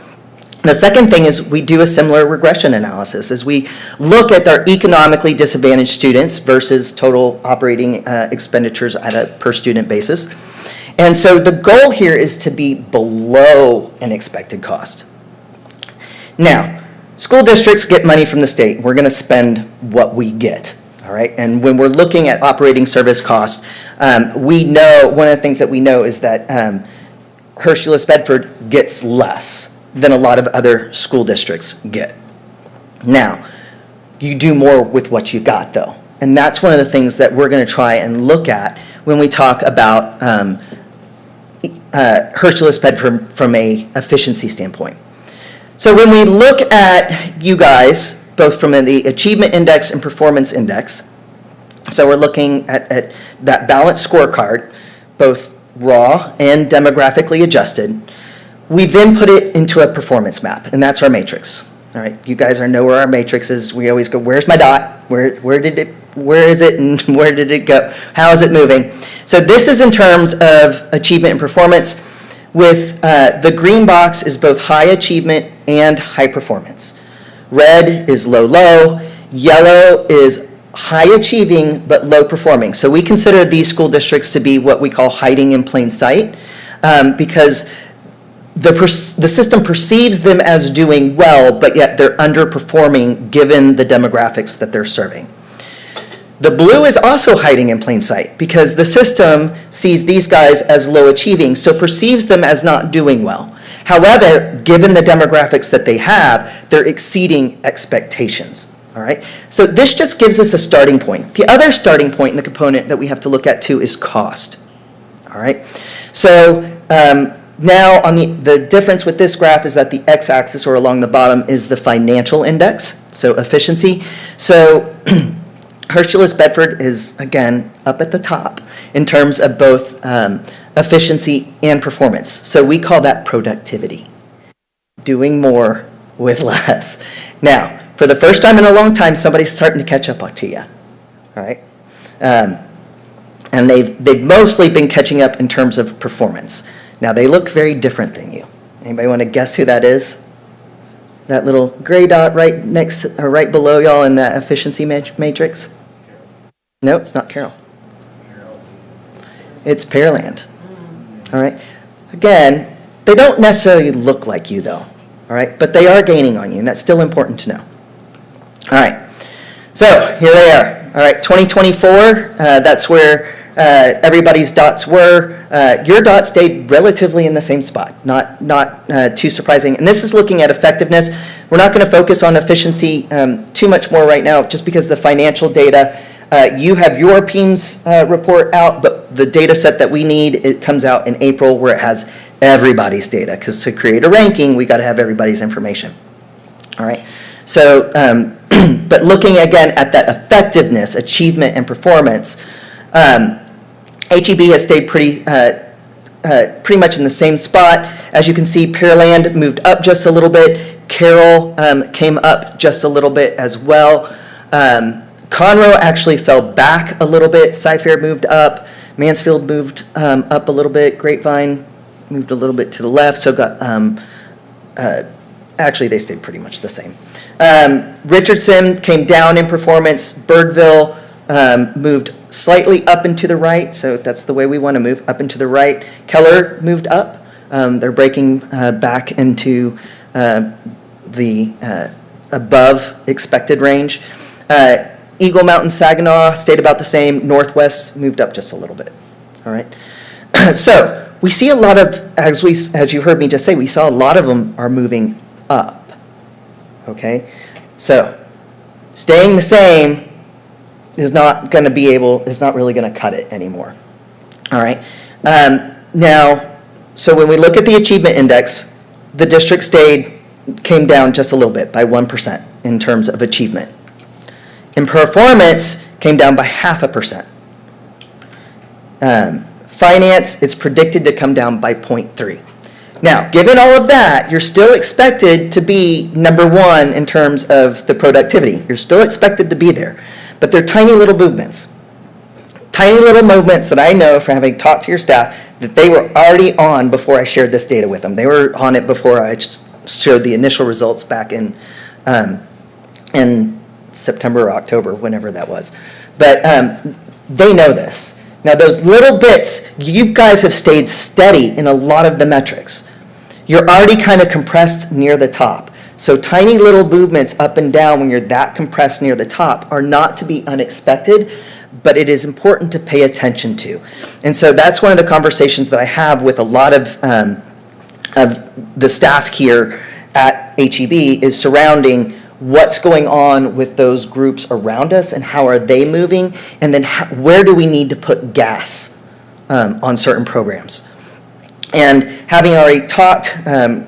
The second thing is we do a similar regression analysis as we look at our economically disadvantaged students versus total operating expenditures at a per student basis. And so the goal here is to be below an expected cost. Now, school districts get money from the state. We're going to spend what we get. All right, and when we're looking at operating service costs, we know, one of the things that we know is that Hurst-Euless-Bedford gets less than a lot of other school districts get. Now, you do more with what you got, though. And that's one of the things that we're going to try and look at when we talk about Hurst-Euless-Bedford from a efficiency standpoint. So when we look at you guys, both from the achievement index and performance index, so we're looking at that balanced scorecard, both raw and demographically adjusted. We then put it into a performance map, and that's our matrix. All right, you guys know where our matrix is. We always go, where's my dot? Where is it, and where did it go? How is it moving? So this is in terms of achievement and performance. With the green box is both high achievement and high performance. Red is low, low. Yellow is high achieving but low performing. So we consider these school districts to be what we call hiding in plain sight, because the system perceives them as doing well, but yet they're underperforming given the demographics that they're serving. The blue is also hiding in plain sight because the system sees these guys as low achieving, so perceives them as not doing well. However, given the demographics that they have, they're exceeding expectations. All right, so this just gives us a starting point. The other starting point in the component that we have to look at too is cost. All right, so now on the difference with this graph is that the x-axis, or along the bottom, is the financial index, so efficiency. So Hurst-Euless-Bedford is, again, up at the top in terms of both efficiency and performance. So we call that productivity, doing more with less. Now, for the first time in a long time, somebody's starting to catch up to you, all right? And they've mostly been catching up in terms of performance. Now, they look very different than you. Anybody want to guess who that is? That little gray dot right next or right below y'all in that efficiency matrix? No, it's not Carroll. It's Pearland. All right. Again, they don't necessarily look like you, though. All right, but they are gaining on you, and that's still important to know. All right. So here they are. All right, 2024. That's where everybody's dots were. Your dot stayed relatively in the same spot, not too surprising. And this is looking at effectiveness. We're not going to focus on efficiency too much more right now, just because the financial data, you have your PEAMS report out, but the data set that we need, it comes out in April, where it has everybody's data, because to create a ranking, we got to have everybody's information. All right. So, but looking again at that effectiveness, achievement, and performance, HEB has stayed pretty much in the same spot. As you can see, Pearland moved up just a little bit. Carroll came up just a little bit as well. Conroe actually fell back a little bit. Cy-Fair moved up. Mansfield moved up a little bit. Grapevine moved a little bit to the left. So got actually they stayed pretty much the same. Richardson came down in performance. Birdville moved slightly up and to the right, so that's the way we want to move, up and to the right. Keller moved up. They're breaking back into the above expected range. Eagle Mountain, Saginaw stayed about the same. Northwest moved up just a little bit. All right. So we see a lot of, as you heard me just say, we saw a lot of them are moving up. Okay. So staying the same is not going to be able, is not really going to cut it anymore. All right. Now, so when we look at the achievement index, the district came down just a little bit, by 1% in terms of achievement. In performance, came down by 0.5%. Finance, it's predicted to come down by 0.3. Now, given all of that, you're still expected to be number one in terms of the productivity. You're still expected to be there. But they're tiny little movements. Tiny little movements that I know from having talked to your staff that they were already on before I shared this data with them. They were on it before I showed the initial results back in September or October, whenever that was. But they know this. Now, those little bits, you guys have stayed steady in a lot of the metrics. You're already kind of compressed near the top. So tiny little movements up and down when you're that compressed near the top are not to be unexpected, but it is important to pay attention to. And so that's one of the conversations that I have with a lot of the staff here at HEB is surrounding what's going on with those groups around us and how are they moving, and then where do we need to put gas on certain programs. And having already talked,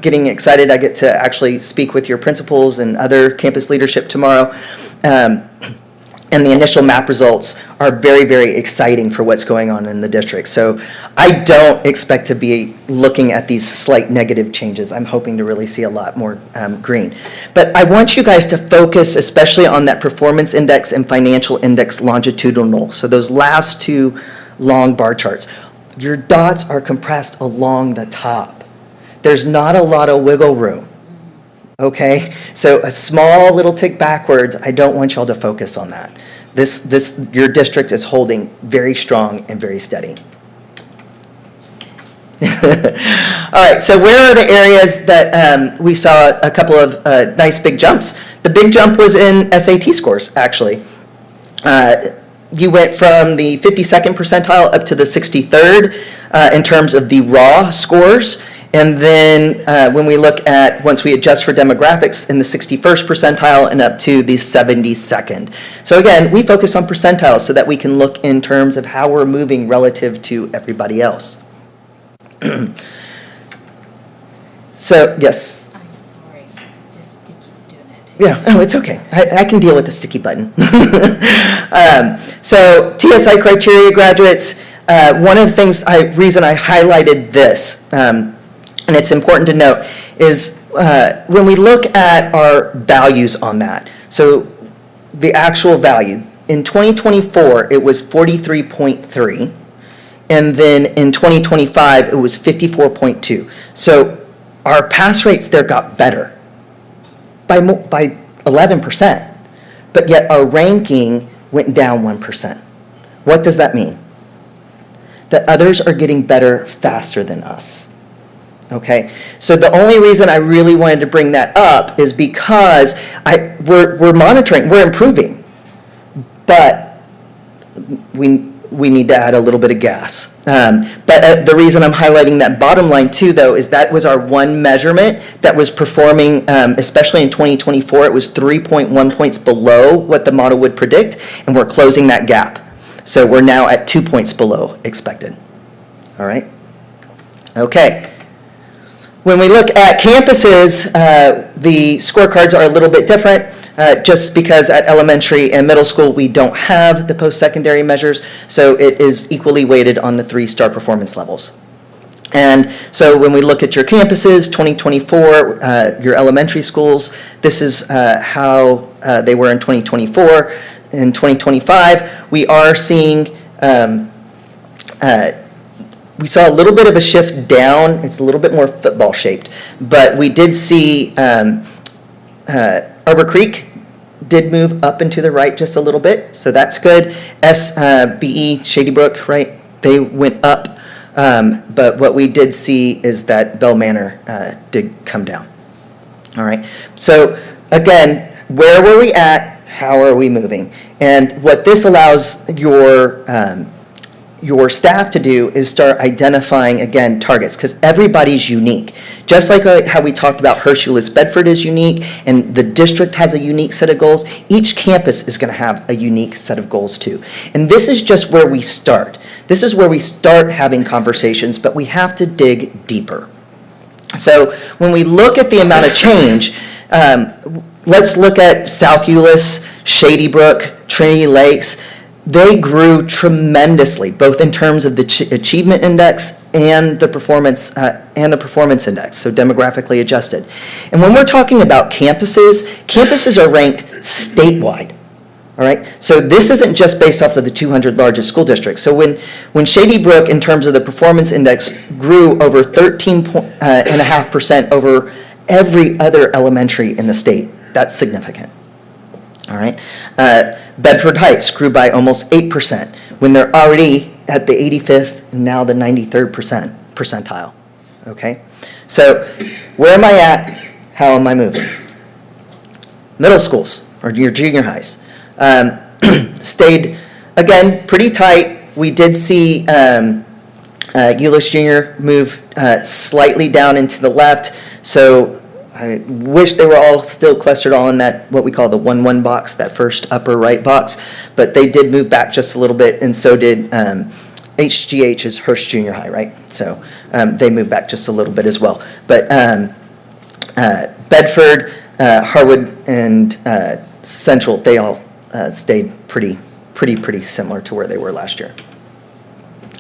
getting excited, I get to actually speak with your principals and other campus leadership tomorrow. And the initial map results are very, very exciting for what's going on in the district. So I don't expect to be looking at these slight negative changes. I'm hoping to really see a lot more green. But I want you guys to focus especially on that performance index and financial index longitudinal. So those last two long bar charts. Your dots are compressed along the top. There's not a lot of wiggle room. Okay, so a small little tick backwards, I don't want y'all to focus on that. Your district is holding very strong and very steady. All right, so where are the areas that we saw a couple of nice big jumps? The big jump was in SAT scores, actually. You went from the 52nd percentile up to the 63rd in terms of the raw scores. And then when we look at, once we adjust for demographics, in the 61st percentile and up to the 72nd. So again, we focus on percentiles so that we can look in terms of how we're moving relative to everybody else. So, yes? I'm sorry, it keeps doing it. Yeah, oh, it's okay. I can deal with the sticky button. So, TSI criteria graduates, one of the things, reason I highlighted this, and it's important to note, is when we look at our values on that, so the actual value, in 2024, it was 43.3, and then in 2025, it was 54.2. So our pass rates there got better by 11%, but yet our ranking went down 1%. What does that mean? That others are getting better faster than us. Okay, so the only reason I really wanted to bring that up is because we're monitoring, we're improving, but we need to add a little bit of gas. But the reason I'm highlighting that bottom line too, though, is that was our one measurement that was performing, especially in 2024, it was 3.1 points below what the model would predict, and we're closing that gap. So we're now at 2 points below expected. All right, okay. When we look at campuses, the scorecards are a little bit different, just because at elementary and middle school, we don't have the post-secondary measures, so it is equally weighted on the 3-star performance levels. And so when we look at your campuses, 2024, your elementary schools, this is how they were in 2024. In 2025, we are seeing we saw a little bit of a shift down. It's a little bit more football shaped, but we did see Arbor Creek did move up and to the right just a little bit, so that's good. SBE, Shady Brook, right, they went up, but what we did see is that Bell Manor did come down. All right, so again, where were we at How are we moving? And what this allows your staff to do is start identifying, again, targets, because everybody's unique. Just like how we talked about Hurst-Euless-Bedford is unique, and the district has a unique set of goals, each campus is going to have a unique set of goals too. And this is just where we start. This is where we start having conversations, but we have to dig deeper. So when we look at the amount of change, let's look at South Euless, Shady Brook, Trinity Lakes. They grew tremendously, both in terms of the achievement index and the performance index, so demographically adjusted. And when we're talking about campuses are ranked statewide. All right, so this isn't just based off of the 200 largest school districts. So when Shady Brook, in terms of the performance index, grew over 13.5% over every other elementary in the state, that's significant. All right, Bedford Heights grew by almost 8% when they're already at the 85th and now the 93rd percentile. Okay, so where am I at? How am I moving? Middle schools or your junior highs stayed, again, pretty tight. We did see Euless Junior move slightly down into the left, so I wish they were all still clustered all in that, what we call the 1-1 box, that first upper right box, but they did move back just a little bit, and so did HGH is Hurst Junior High, right? So they moved back just a little bit as well. But Bedford, Harwood, and Central, they all stayed pretty similar to where they were last year.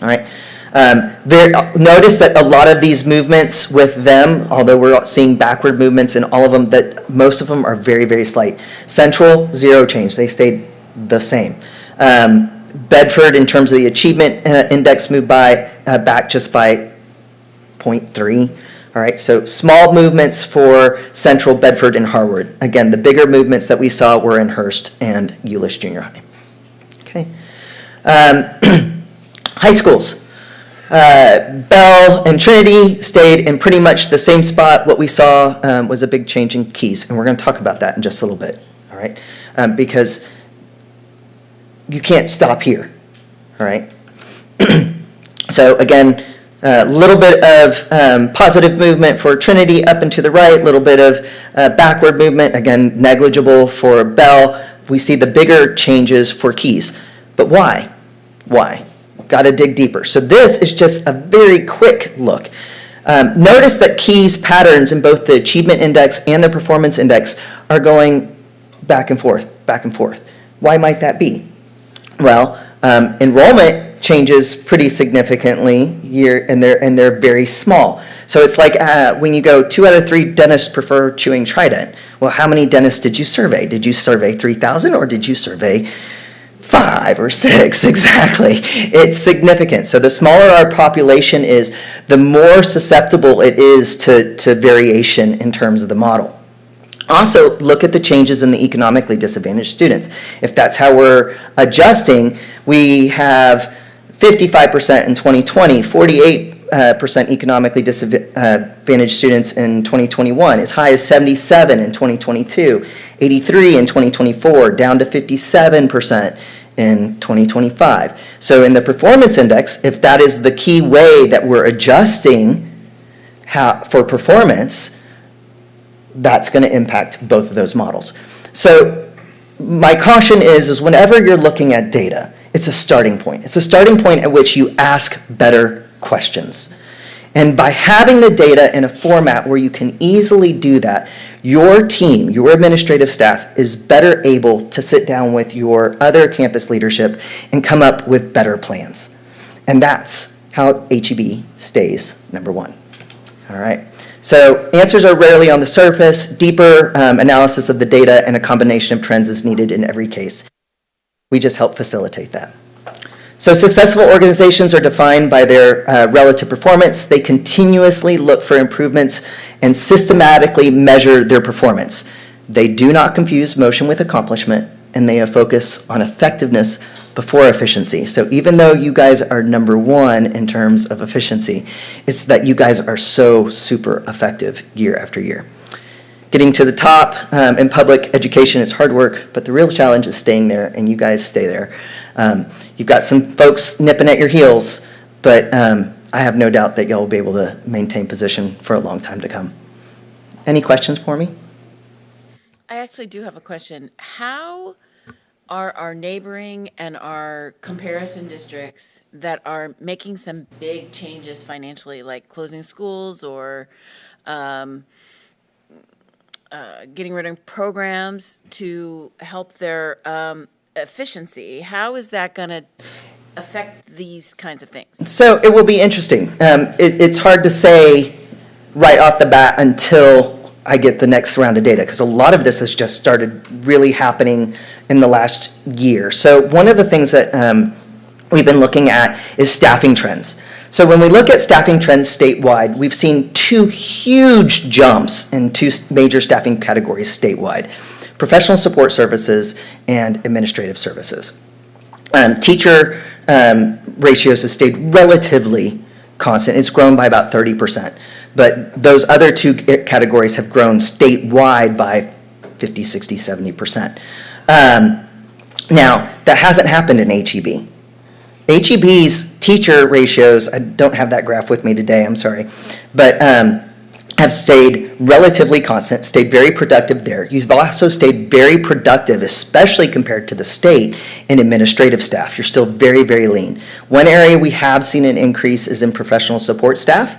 All right. Notice that a lot of these movements with them, although we're seeing backward movements in all of them, that most of them are very, very slight. Central, zero change. They stayed the same. Bedford, in terms of the achievement index, moved back just by 0.3. All right, so small movements for Central, Bedford, and Harwood. Again, the bigger movements that we saw were in Hurst and Euless Junior High. Okay. High schools. Bell and Trinity stayed in pretty much the same spot. What we saw was a big change in Keys, and we're going to talk about that in just a little bit, all right? Because you can't stop here, all right? So again, a little bit of positive movement for Trinity up and to the right, a little bit of backward movement, again, negligible for Bell. We see the bigger changes for Keys. But why? Why? Got to dig deeper. So this is just a very quick look. Notice that Keys patterns in both the achievement index and the performance index are going back and forth, back and forth. Why might that be? Well, enrollment changes pretty significantly here, and they're very small. So it's like when you go 2 out of 3 dentists prefer chewing Trident. Well, how many dentists did you survey? Did you survey 3,000 or did you survey 5 or 6? Exactly. It's significant. So the smaller our population is, the more susceptible it is to variation in terms of the model. Also, look at the changes in the economically disadvantaged students. If that's how we're adjusting, we have 55% in 2020, 48% economically disadvantaged students in 2021, as high as 77 in 2022, 83 in 2024, down to 57% in 2025. So in the performance index, if that is the key way that we're adjusting for performance, that's going to impact both of those models. So my caution is whenever you're looking at data, it's a starting point. It's a starting point at which you ask better questions. And by having the data in a format where you can easily do that, your team, your administrative staff, is better able to sit down with your other campus leadership and come up with better plans. And that's how HEB stays number 1. All right. So answers are rarely on the surface. Deeper analysis of the data and a combination of trends is needed in every case. We just help facilitate that. So successful organizations are defined by their relative performance. They continuously look for improvements and systematically measure their performance. They do not confuse motion with accomplishment, and they focus on effectiveness before efficiency. So even though you guys are number 1 in terms of efficiency, it's that you guys are so super effective year after year. getting to the top in public education is hard work, but the real challenge is staying there, and you guys stay there. You've got some folks nipping at your heels, but I have no doubt that y'all will be able to maintain position for a long time to come. Any questions for me? I actually do have a question. How are our neighboring and our comparison districts that are making some big changes financially, like closing schools or getting rid of programs to help their efficiency? How is that going to affect these kinds of things? So it will be interesting. It's hard to say right off the bat until I get the next round of data, because a lot of this has just started really happening in the last year. So one of the things that we've been looking at is staffing trends. So when we look at staffing trends statewide, we've seen two huge jumps in two major staffing categories statewide: professional support services and administrative services. Teacher ratios have stayed relatively constant. It's grown by about 30%. But those other two categories have grown statewide by 50, 60, 70%. Now, that hasn't happened in HEB. HEB's teacher ratios, I don't have that graph with me today, I'm sorry, but have stayed relatively constant, stayed very productive there. You've also stayed very productive, especially compared to the state, in administrative staff. You're still very, very lean. One area we have seen an increase is in professional support staff.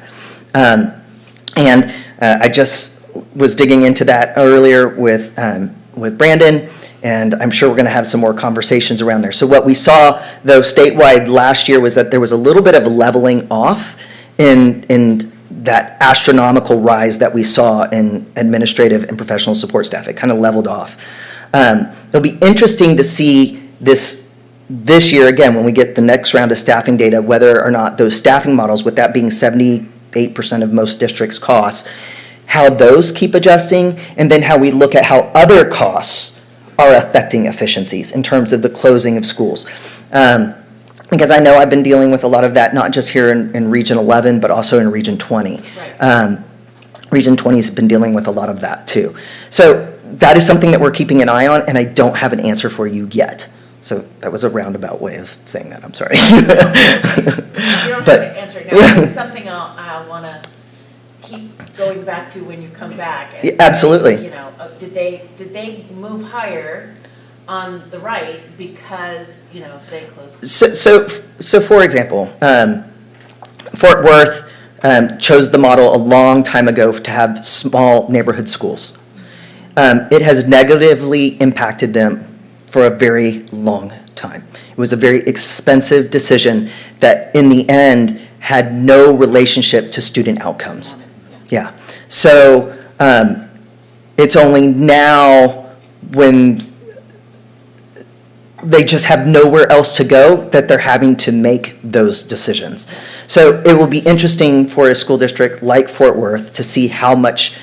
And I just was digging into that earlier with Brandon, and I'm sure we're going to have some more conversations around there. So what we saw, though, statewide last year was that there was a little bit of leveling off in that astronomical rise that we saw in administrative and professional support staff. It kind of leveled off. It'll be interesting to see this year, again, when we get the next round of staffing data, whether or not those staffing models, with that being 78% of most districts' costs, how those keep adjusting, and then how we look at how other costs are affecting efficiencies in terms of the closing of schools. Because I know I've been dealing with a lot of that, not just here in Region 11, but also in Region 20. Right. Region 20 has been dealing with a lot of that too. So that is something that we're keeping an eye on, and I don't have an answer for you yet. So that was a roundabout way of saying that. I'm sorry. You don't have to answer it now. It's something I'll want to keep going back to when you come back. And say, absolutely. You know, did they move higher on the right because they closed? So for example, Fort Worth chose the model a long time ago to have small neighborhood schools. It has negatively impacted them for a very long time. It was a very expensive decision that in the end had no relationship to student outcomes. Yeah. So it's only now when they just have nowhere else to go that they're having to make those decisions. So it will be interesting for a school district like Fort Worth to see how much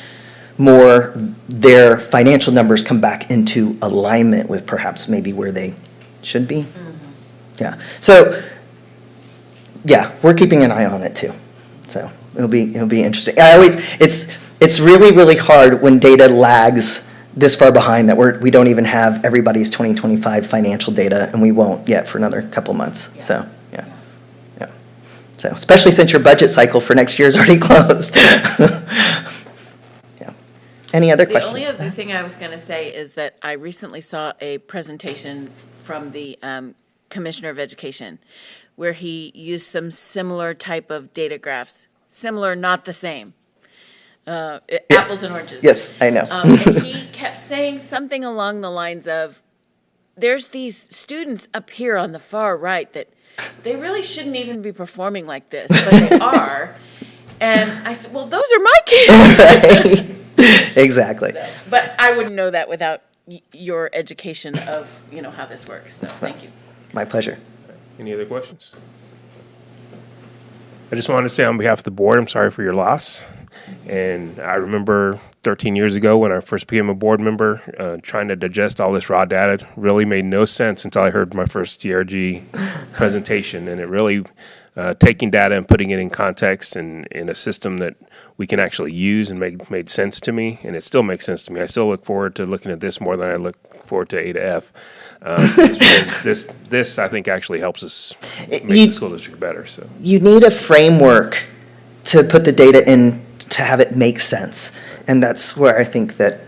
more their financial numbers come back into alignment with perhaps maybe where they should be. Mm-hmm. Yeah. So yeah, we're keeping an eye on it too. So it'll be interesting. It's really hard when data lags this far behind that we don't even have everybody's 2025 financial data, and we won't yet for another couple months. Yeah. So yeah. So especially since your budget cycle for next year is already closed. Any other questions? The only other thing I was going to say is that I recently saw a presentation from the Commissioner of Education where he used some similar type of data graphs. Similar, not the same. Apples and oranges. Yes, I know. And he kept saying something along the lines of, there's these students up here on the far right that they really shouldn't even be performing like this, but they are. And I said, well, those are my kids. Right. Exactly. So, but I wouldn't know that without your education of how this works. So thank you. My pleasure. Any other questions? I just wanted to say on behalf of the board, I'm sorry for your loss. And I remember 13 years ago when I first became a board member, trying to digest all this raw data really made no sense until I heard my first DRG presentation, and it really taking data and putting it in context and in a system that we can actually use and made sense to me, and it still makes sense to me. I still look forward to looking at this more than I look forward to A to F, because this I think actually helps us make the school district better. So You need a framework to put the data in to have it make sense, and that's where I think that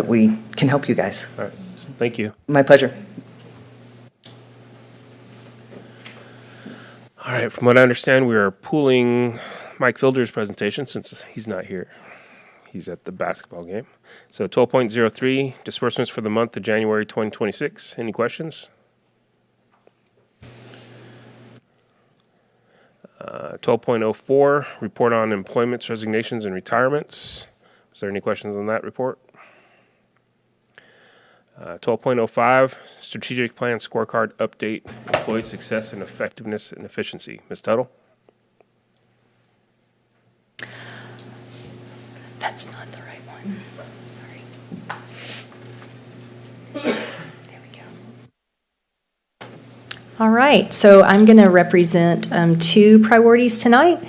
we can help you guys. all right, thank you. My pleasure. All right, from what I understand, we are pooling Mike Filder's presentation since he's not here. He's at the basketball game. So 12.03, disbursements for the month of January 2026. Any questions? 12.04, report on employments, resignations, and retirements. Was there any questions on that report? 12.05, strategic plan scorecard update, employee success and effectiveness and efficiency. Ms. Tuttle? That's not the right one. Sorry. There we go. All right, so I'm going to represent two priorities tonight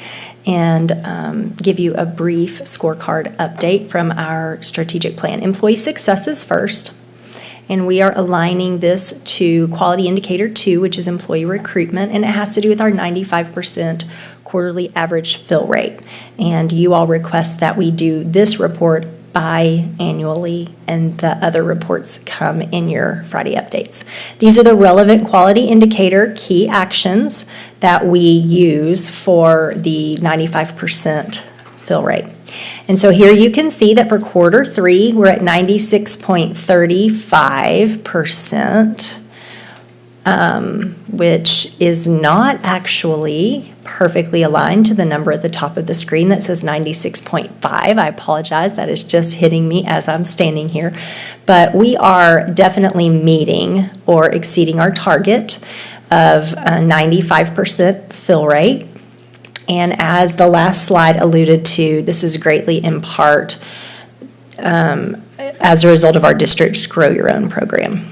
and give you a brief scorecard update from our strategic plan. Employee successes first. And we are aligning this to quality indicator 2, which is employee recruitment, and it has to do with our 95% quarterly average fill rate. And you all request that we do this report biannually, and the other reports come in your Friday updates. These are the relevant quality indicator key actions that we use for the 95% fill rate. And so here you can see that for quarter 3, we're at 96.35%, which is not actually perfectly aligned to the number at the top of the screen that says 96.5. I apologize, that is just hitting me as I'm standing here. But we are definitely meeting or exceeding our target of a 95% fill rate. And as the last slide alluded to, this is greatly in part as a result of our district's Grow Your Own program.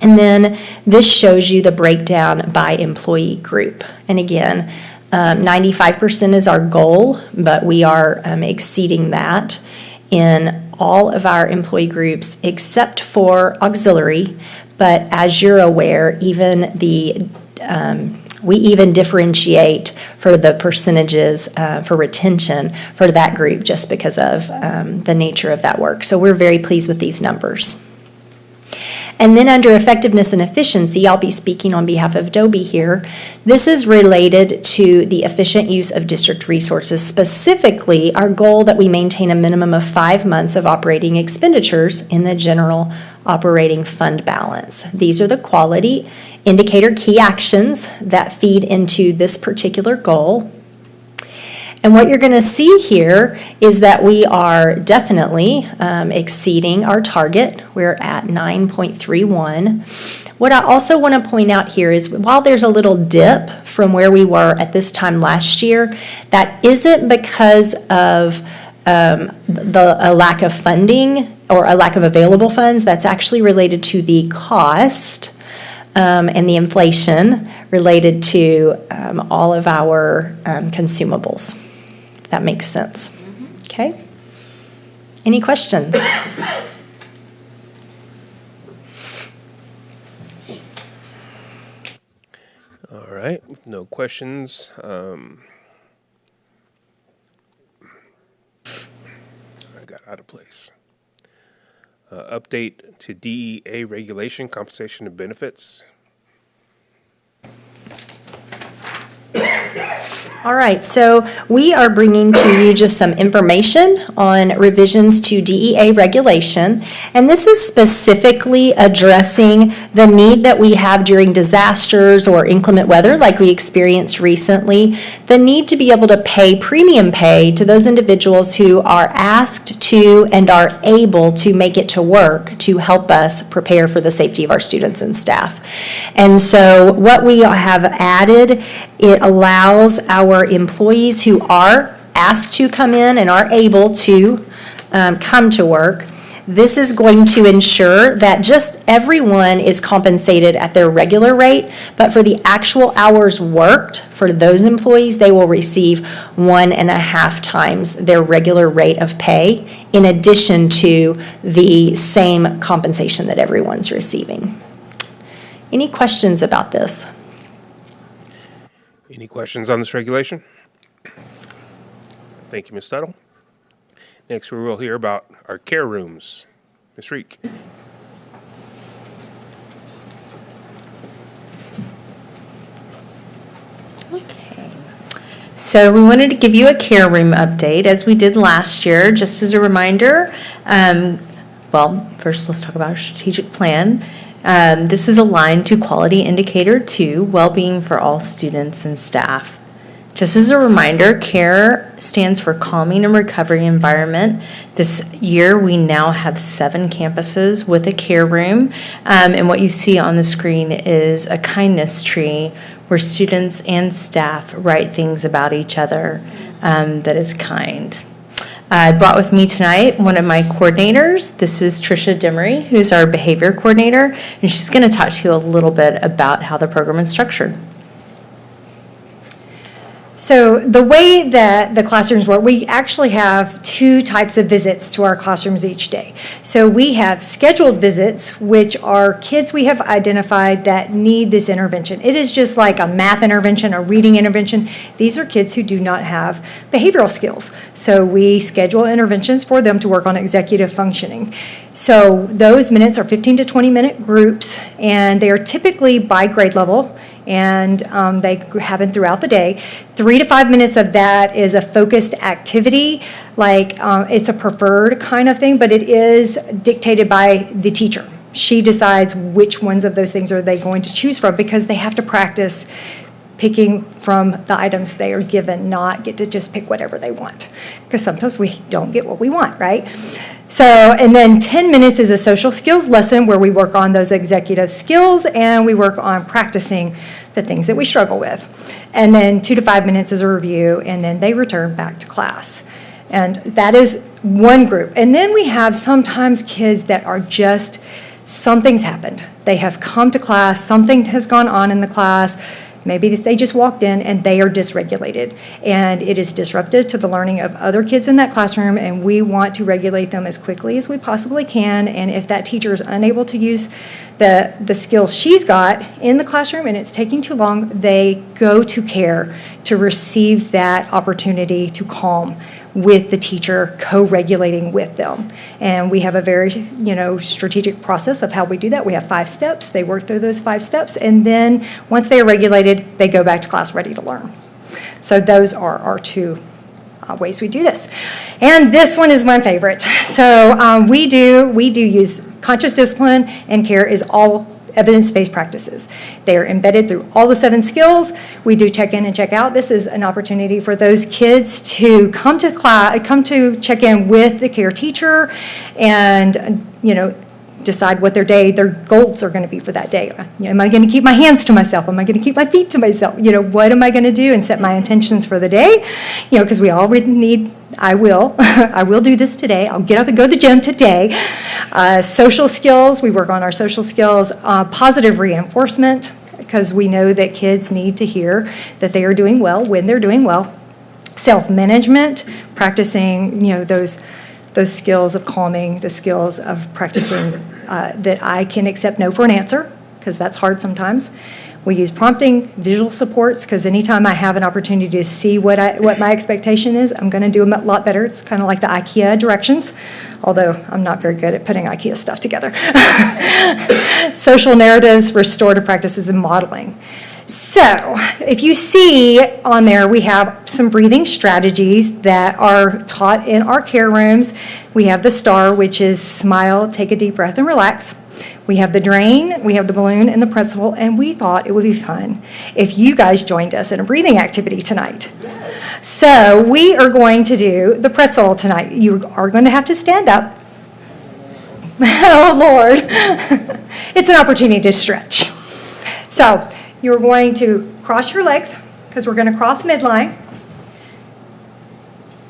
And then this shows you the breakdown by employee group. And again, 95% is our goal, but we are exceeding that in all of our employee groups except for auxiliary. But as you're aware, even we even differentiate for the percentages for retention for that group just because of the nature of that work. So we're very pleased with these numbers. And then under effectiveness and efficiency, I'll be speaking on behalf of Dobie here. This is related to the efficient use of district resources, specifically our goal that we maintain a minimum of 5 months of operating expenditures in the general operating fund balance. These are the quality indicator key actions that feed into this particular goal. And what you're going to see here is that we are definitely exceeding our target. We're at 9.31. What I also want to point out here is while there's a little dip from where we were at this time last year, that isn't because of a lack of funding or a lack of available funds. That's actually related to the cost and the inflation related to all of our consumables. If that makes sense. Okay? Any questions? All right, no questions. I got out of place. Update to DEA regulation, compensation and benefits. All right, so we are bringing to you just some information on revisions to DEA regulation, and this is specifically addressing the need that we have during disasters or inclement weather like we experienced recently, the need to be able to pay premium pay to those individuals who are asked to and are able to make it to work to help us prepare for the safety of our students and staff. And so what we have added, it allows our employees who are asked to come in and are able to come to work, This is going to ensure that just everyone is compensated at their regular rate, but for the actual hours worked for those employees, they will receive 1.5 times their regular rate of pay, in addition to the same compensation that everyone's receiving. Any questions about this? Any questions on this regulation? Thank you, Ms. Tuttle. Next, we will hear about our care rooms. Ms. Reek. Okay. So we wanted to give you a care room update as we did last year, just as a reminder. Well, first let's talk about our strategic plan. This is aligned to Quality Indicator 2, well-being for all students and staff. Just as a reminder, CARE stands for Calming and Recovery Environment. This year, we now have 7 campuses with a care room. And what you see on the screen is a kindness tree where students and staff write things about each other that is kind. I brought with me tonight one of my coordinators. This is Tricia Demery, who's our behavior coordinator, and she's going to talk to you a little bit about how the program is structured. So the way that the classrooms work, we actually have 2 types of visits to our classrooms each day. So we have scheduled visits, which are kids we have identified that need this intervention. It is just like a math intervention, a reading intervention. These are kids who do not have behavioral skills. So we schedule interventions for them to work on executive functioning. So those minutes are 15 to 20 minute groups, and they are typically by grade level, and they happen throughout the day. 3 to 5 minutes of that is a focused activity, like it's a preferred kind of thing, but it is dictated by the teacher. She decides which ones of those things are they going to choose from, because they have to practice picking from the items they are given, not get to just pick whatever they want, because sometimes we don't get what we want, right? So, and then 10 minutes is a social skills lesson where we work on those executive skills and we work on practicing the things that we struggle with. And then 2 to 5 minutes is a review, and then they return back to class. And that is one group. And then we have sometimes kids that are just, something's happened. They have come to class, something has gone on in the class. Maybe they just walked in and they are dysregulated, and it is disruptive to the learning of other kids in that classroom, and we want to regulate them as quickly as we possibly can. And if that teacher is unable to use the skills she's got in the classroom and it's taking too long, they go to CARE to receive that opportunity to calm with the teacher, co-regulating with them. And we have a very, strategic process of how we do that. We have 5 steps. They work through those 5 steps, and then once they are regulated, they go back to class ready to learn. So those are our 2 ways we do this. And this one is my favorite. So we do use conscious discipline, and CARE is all evidence-based practices. They are embedded through all the 7 skills. We do check in and check out. This is an opportunity for those kids to come to class, come to check in with the CARE teacher, and decide what their goals are going to be for that day. Am I going to keep my hands to myself? Am I going to keep my feet to myself? What am I going to do, and set my intentions for the day? Because we all need, I will do this today. I'll get up and go to the gym today. Social skills, we work on our social skills. Positive reinforcement, because we know that kids need to hear that they are doing well when they're doing well. Self-management, practicing, those skills of calming, the skills of practicing that I can accept no for an answer, because that's hard sometimes. We use prompting, visual supports, because anytime I have an opportunity to see what my expectation is, I'm going to do a lot better. It's kind of like the IKEA directions, although I'm not very good at putting IKEA stuff together. Social narratives, restorative practices, and modeling. So, if you see on there, we have some breathing strategies that are taught in our care rooms. We have the STAR, which is smile, take a deep breath, and relax. We have the drain, we have the balloon, and the pretzel, and we thought it would be fun if you guys joined us in a breathing activity tonight. Yes. So, we are going to do the pretzel tonight. You are going to have to stand up. Oh, Lord. It's an opportunity to stretch. So, you're going to cross your legs, because we're going to cross midline,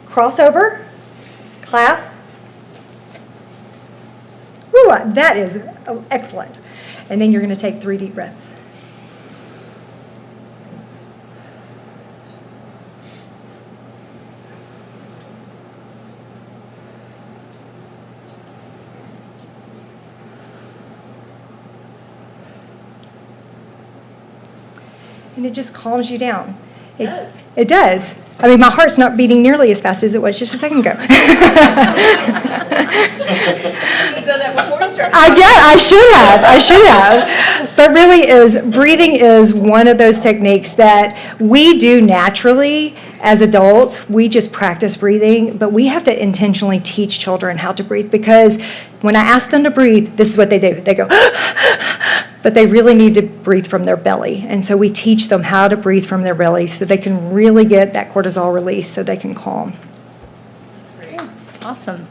cross over, clasp, that is excellent. And then you're going to take 3 deep breaths. And it just calms you down. It does. It does. I mean, my heart's not beating nearly as fast as it was just a second ago. I should have. But really breathing is one of those techniques that we do naturally as adults. We just practice breathing, but we have to intentionally teach children how to breathe, because when I ask them to breathe, this is what they do. They go, but they really need to breathe from their belly. And so we teach them how to breathe from their belly so they can really get that cortisol release so they can calm. That's great. Awesome.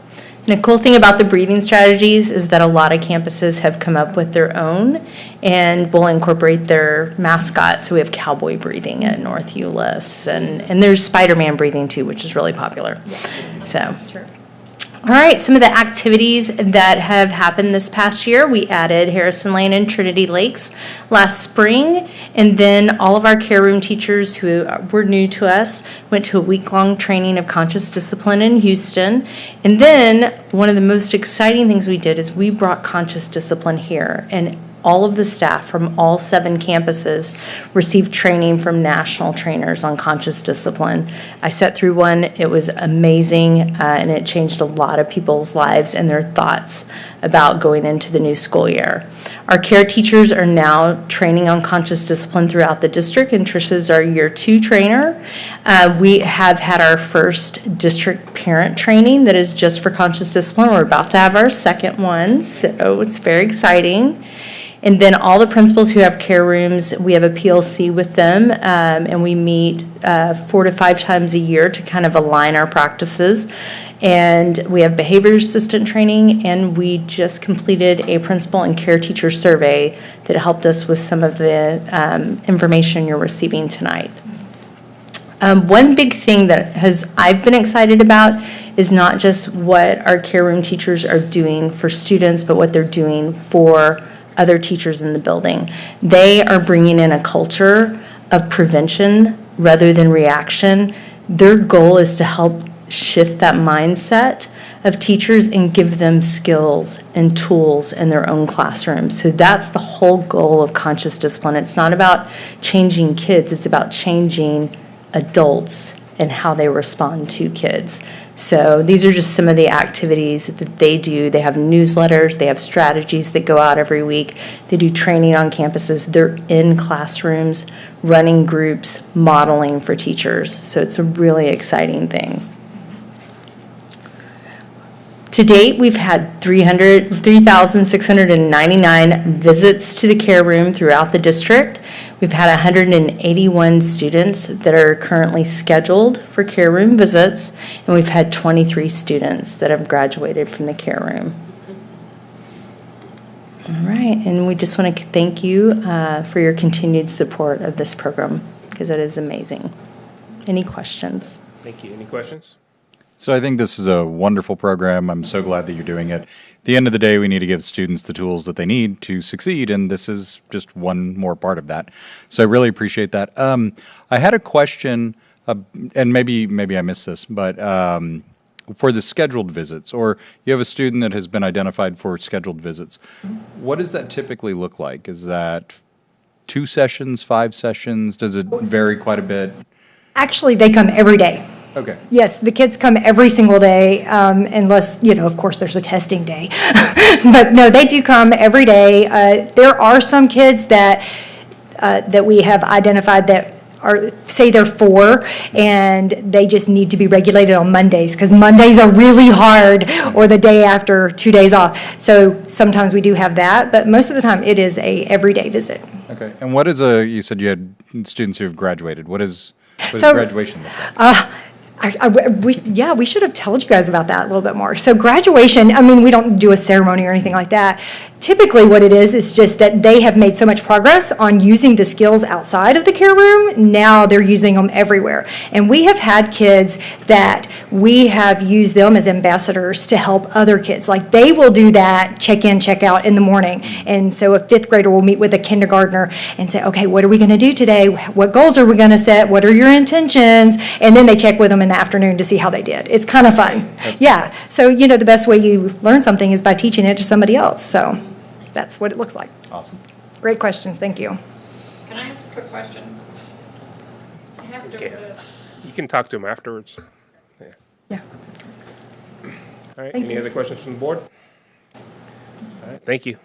And a cool thing about the breathing strategies is that a lot of campuses have come up with their own and will incorporate their mascot. So we have cowboy breathing at North Euless, and there's Spider-Man breathing too, which is really popular. Yeah. So. Sure. All right, some of the activities that have happened this past year. We added Harrison Lane and Trinity Lakes last spring, and then all of our care room teachers who were new to us went to a week-long training of conscious discipline in Houston. And then one of the most exciting things we did is we brought conscious discipline here, and all of the staff from all 7 campuses received training from national trainers on conscious discipline. I sat through one. It was amazing, and it changed a lot of people's lives and their thoughts about going into the new school year. Our care teachers are now training on conscious discipline throughout the district, and Trisha's our year 2 trainer. We have had our first district parent training that is just for conscious discipline. We're about to have our second one, so it's very exciting. And then all the principals who have care rooms, we have a PLC with them, and we meet 4 to 5 times a year to kind of align our practices. And we have behavior assistant training, and we just completed a principal and care teacher survey that helped us with some of the information you're receiving tonight. One big thing that I've been excited about is not just what our care room teachers are doing for students, but what they're doing for other teachers in the building. They are bringing in a culture of prevention rather than reaction. Their goal is to help shift that mindset of teachers and give them skills and tools in their own classrooms. So that's the whole goal of conscious discipline. It's not about changing kids, it's about changing adults and how they respond to kids. So these are just some of the activities that they do. They have newsletters, they have strategies that go out every week. They do training on campuses. They're in classrooms, running groups, modeling for teachers. So it's a really exciting thing. To date, we've had 3,699 visits to the care room throughout the district. We've had 181 students that are currently scheduled for care room visits, and we've had 23 students that have graduated from the care room. All right, and we just want to thank you for your continued support of this program, because it is amazing. Any questions? Thank you. Any questions? So I think this is a wonderful program. I'm so glad that you're doing it. At the end of the day, we need to give students the tools that they need to succeed, and this is just one more part of that. So I really appreciate that. I had a question, and maybe I missed this, but for the scheduled visits, or you have a student that has been identified for scheduled visits, what does that typically look like? Is that 2 sessions, 5 sessions? Does it vary quite a bit? Actually, they come every day. Okay. Yes, the kids come every single day, unless, of course, there's a testing day. But no, they do come every day. There are some kids that we have identified that are, say they're 4, and they just need to be regulated on Mondays, because Mondays are really hard, or the day after 2 days off. So sometimes we do have that, but most of the time it is a everyday visit. Okay. And what is you said you had students who have graduated. What does graduation look like? we should have told you guys about that a little bit more. So graduation, I mean, we don't do a ceremony or anything like that. Typically what it is just that they have made so much progress on using the skills outside of the care room. Now they're using them everywhere. And we have had kids that we have used them as ambassadors to help other kids. Like they will do that check in, check out in the morning. And so a fifth grader will meet with a kindergartner and say, okay, what are we going to do today? What goals are we going to set? What are your intentions? And then they check with them in the afternoon to see how they did. It's kind of fun. Yeah. So, the best way you learn something is by teaching it to somebody else. So that's what it looks like. Awesome. Great questions. Thank you. Can I ask a quick question? I have to do with this. You can talk to him afterwards. Yeah. All right, Thank any you. other questions from the board? All right, thank you.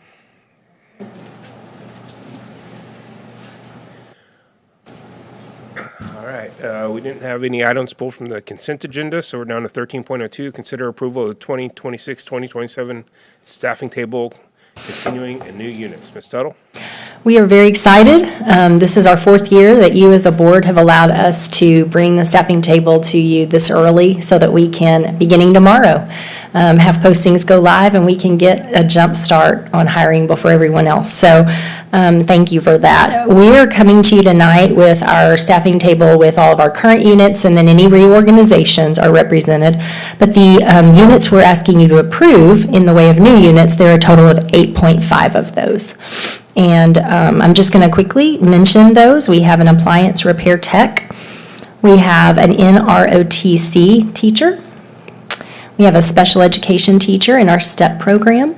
All right, we didn't have any items pulled from the consent agenda, so we're down to 13.02, consider approval of the 2026-2027 staffing table, continuing and new units. Ms. Tuttle? We are very excited. This is our fourth year that you as a board have allowed us to bring the staffing table to you this early so that we can, beginning tomorrow, have postings go live and we can get a jump start on hiring before everyone else. So thank you for that. We are coming to you tonight with our staffing table with all of our current units, and then any reorganizations are represented. But the units we're asking you to approve in the way of new units, there are a total of 8.5 of those. And I'm just going to quickly mention those. We have an appliance repair tech. We have an NROTC teacher. We have a special education teacher in our STEP program,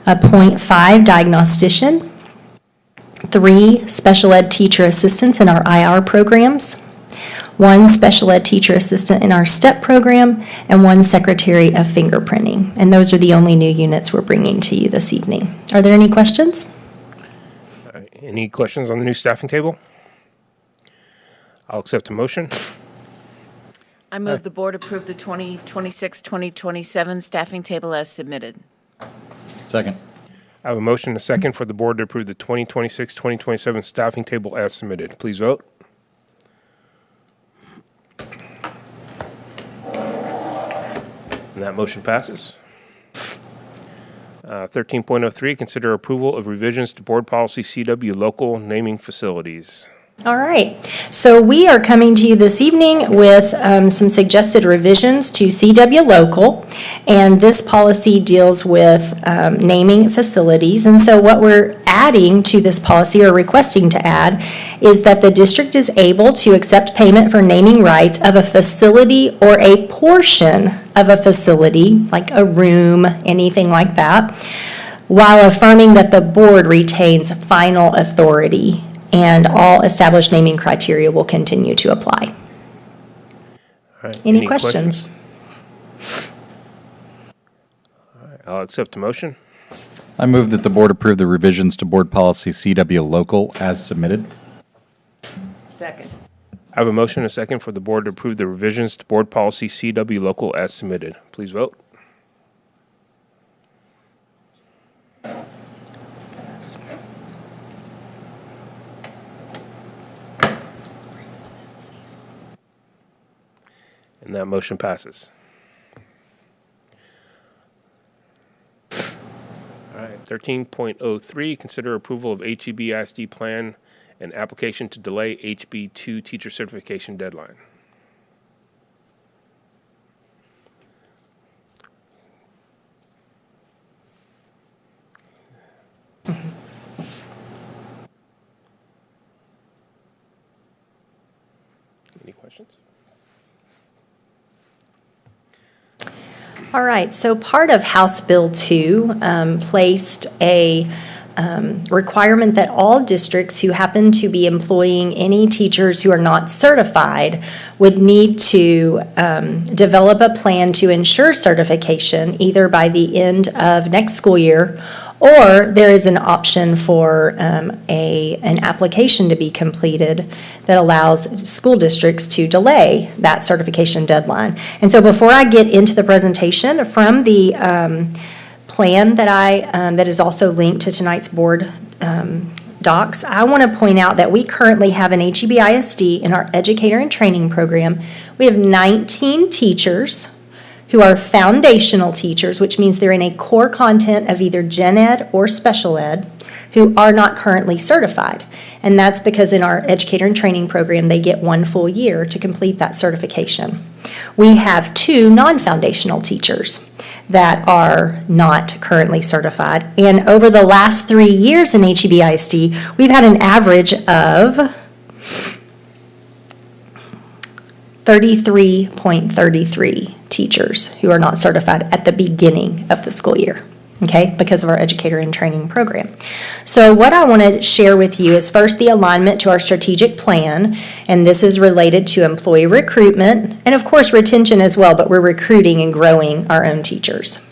a .5 diagnostician, 3 special ed teacher assistants in our IR programs, 1 special ed teacher assistant in our STEP program, and 1 secretary of fingerprinting. And those are the only new units we're bringing to you this evening. Are there any questions? All right, any questions on the new staffing table? I'll accept a motion. I move the board approve the 2026-2027 staffing table as submitted. Second. I have a motion and a second for the board to approve the 2026-2027 staffing table as submitted. Please vote. And that motion passes. 13.03, consider approval of revisions to board policy CW local naming facilities. All right, so we are coming to you this evening with some suggested revisions to CW Local, and this policy deals with naming facilities. And so what we're adding to this policy, or requesting to add, is that the district is able to accept payment for naming rights of a facility or a portion of a facility, like a room, anything like that, while affirming that the board retains final authority and all established naming criteria will continue to apply. All right, Any questions? All right, I'll accept the motion. I move that the board approve the revisions to board policy CW local as submitted. Second. I have a motion and a second for the board to approve the revisions to board policy CW local as submitted. Please vote. And that motion passes. All right, 13.03, consider approval of HEB ISD plan and application to delay HB2 teacher certification deadline. Any questions? All right, so part of House Bill 2 placed a requirement that all districts who happen to be employing any teachers who are not certified would need to develop a plan to ensure certification either by the end of next school year, or there is an option for an application to be completed that allows school districts to delay that certification deadline. And so before I get into the presentation from the plan that that is also linked to tonight's board docs, I want to point out that we currently have an HEB ISD in our educator and training program. We have 19 teachers who are foundational teachers, which means they're in a core content of either gen ed or special ed, who are not currently certified. And that's because in our educator and training program, they get 1 full year to complete that certification. We have 2 non-foundational teachers that are not currently certified. And over the last 3 years in HEB ISD, we've had an average of 33.33 teachers who are not certified at the beginning of the school year, okay, because of our educator and training program. So what I want to share with you is first the alignment to our strategic plan, and this is related to employee recruitment and of course retention as well, but we're recruiting and growing our own teachers.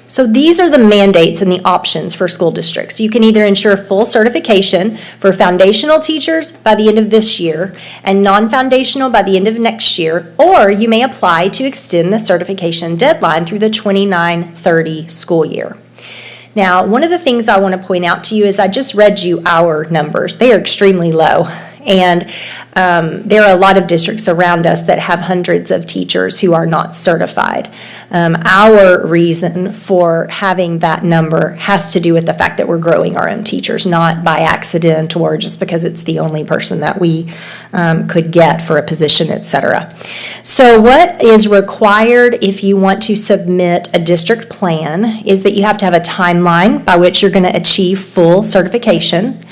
So these are the mandates and the options for school districts. You can either ensure full certification for foundational teachers by the end of this year and non-foundational by the end of next year, or you may apply to extend the certification deadline through the 29-30 school year. Now, one of the things I want to point out to you is I just read you our numbers. They are extremely low. And there are a lot of districts around us that have hundreds of teachers who are not certified. Our reason for having that number has to do with the fact that we're growing our own teachers, not by accident or just because it's the only person that we could get for a position, et cetera. So what is required if you want to submit a district plan is that you have to have a timeline by which you're going to achieve full certification.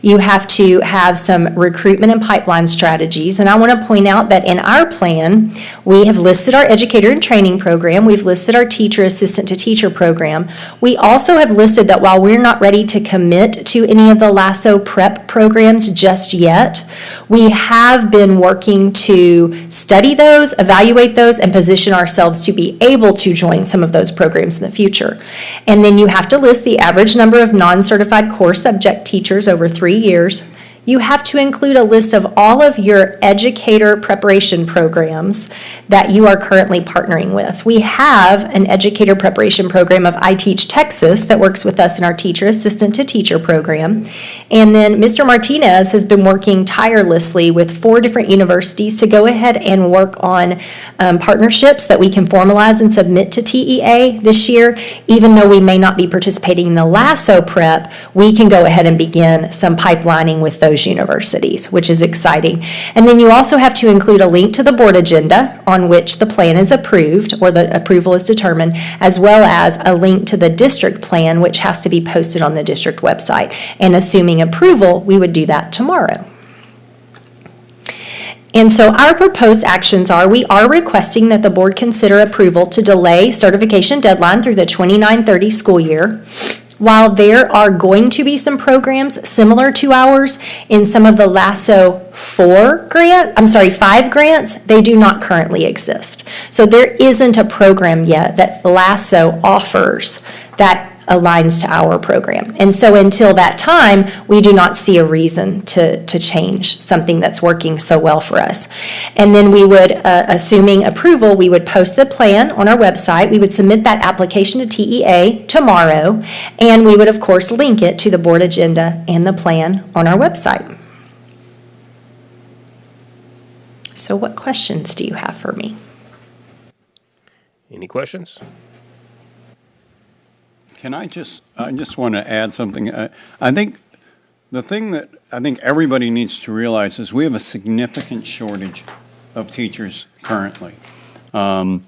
You have to have some recruitment and pipeline strategies. And I want to point out that in our plan, we have listed our educator and training program. We've listed our teacher assistant to teacher program. We also have listed that while we're not ready to commit to any of the LASSO prep programs just yet, we have been working to study those, evaluate those, and position ourselves to be able to join some of those programs in the future. And then you have to list the average number of non-certified core subject teachers over 3 years. You have to include a list of all of your educator preparation programs that you are currently partnering with. We have an educator preparation program of I Teach Texas that works with us in our teacher assistant to teacher program. And then Mr. Martinez has been working tirelessly with 4 different universities to go ahead and work on partnerships that we can formalize and submit to TEA this year. Even though we may not be participating in the LASSO prep, we can go ahead and begin some pipelining with those universities, which is exciting. And then you also have to include a link to the board agenda on which the plan is approved or the approval is determined, as well as a link to the district plan, which has to be posted on the district website. And assuming approval, we would do that tomorrow. And so our proposed actions are, we are requesting that the board consider approval to delay certification deadline through the 29-30 school year. While there are going to be some programs similar to ours in some of the LASSO 5 grants, they do not currently exist. So there isn't a program yet that LASSO offers that aligns to our program. And so until that time, we do not see a reason to change something that's working so well for us. And then we would, assuming approval, we would post the plan on our website. We would submit that application to TEA tomorrow, and we would, of course, link it to the board agenda and the plan on our website. So what questions do you have for me? Any questions? I just want to add something. I think the thing that I think everybody needs to realize is we have a significant shortage of teachers currently. The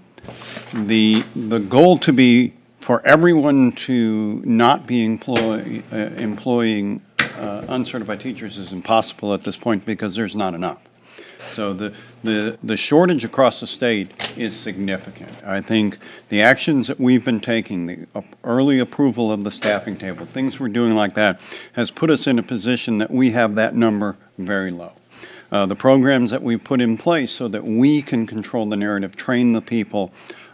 goal to be for everyone to not be employing uncertified teachers is impossible at this point because there's not enough. So the shortage across the state is significant. I think the actions that we've been taking, the early approval of the staffing table, things we're doing like that, has put us in a position that we have that number very low. The programs that we put in place so that we can control the narrative, train the people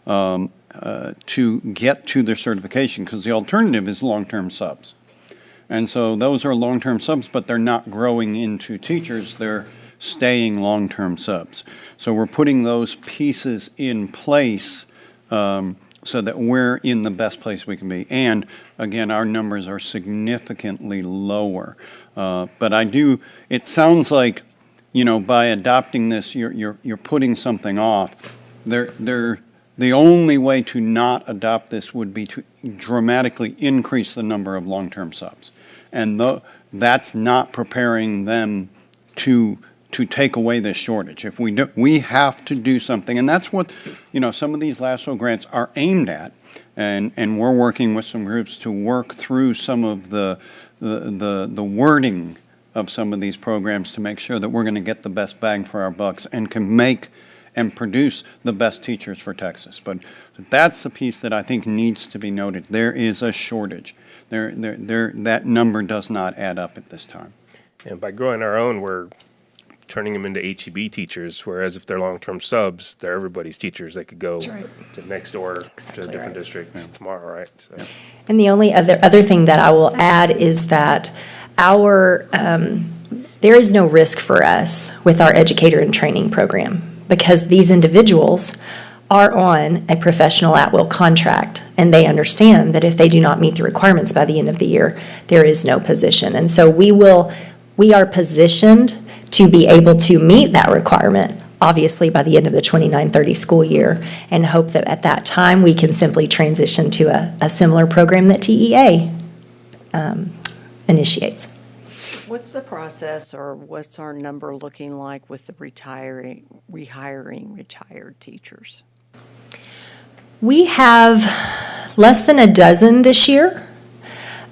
to get to their certification, because the alternative is long-term subs. And so those are long-term subs, but they're not growing into teachers. They're staying long-term subs. So we're putting those pieces in place so so that we're in the best place we can be. And again, our numbers are significantly lower. But it sounds like, by adopting this, you're putting something off. The only way to not adopt this would be to dramatically increase the number of long-term subs. And that's not preparing them to take away this shortage. If we have to do something, and that's what some of these LASSO grants are aimed at, and we're working with some groups to work through some of the wording of some of these programs to make sure that we're going to get the best bang for our bucks and can make and produce the best teachers for Texas. But that's the piece that I think needs to be noted. There is a shortage. That number does not add up at this time. And by growing our own, we're turning them into HEB teachers, whereas if they're long-term subs, they're everybody's teachers. They could go to next door to a different district tomorrow, right? So. And the only other thing that I will add is that there is no risk for us with our educator in training program, because these individuals are on a professional at-will contract, and they understand that if they do not meet the requirements by the end of the year, there is no position. And so we are positioned to be able to meet that requirement, obviously by the end of the 29-30 school year, and hope that at that time we can simply transition to a similar program that TEA initiates. What's the process, or what's our number looking like with the rehiring retired teachers? We have less than a dozen this year.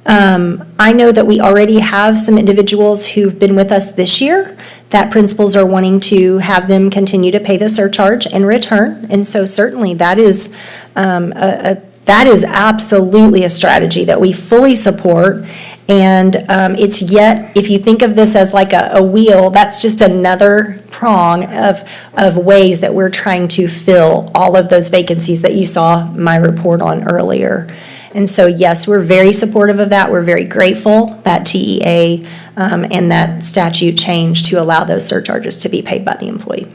I know that we already have some individuals who've been with us this year that principals are wanting to have them continue to pay the surcharge and return. And so certainly that is absolutely a strategy that we fully support. And if you think of this as like a wheel, that's just another prong of ways that we're trying to fill all of those vacancies that you saw my report on earlier. And so, yes, we're very supportive of that. We're very grateful that TEA and that statute changed to allow those surcharges to be paid by the employee.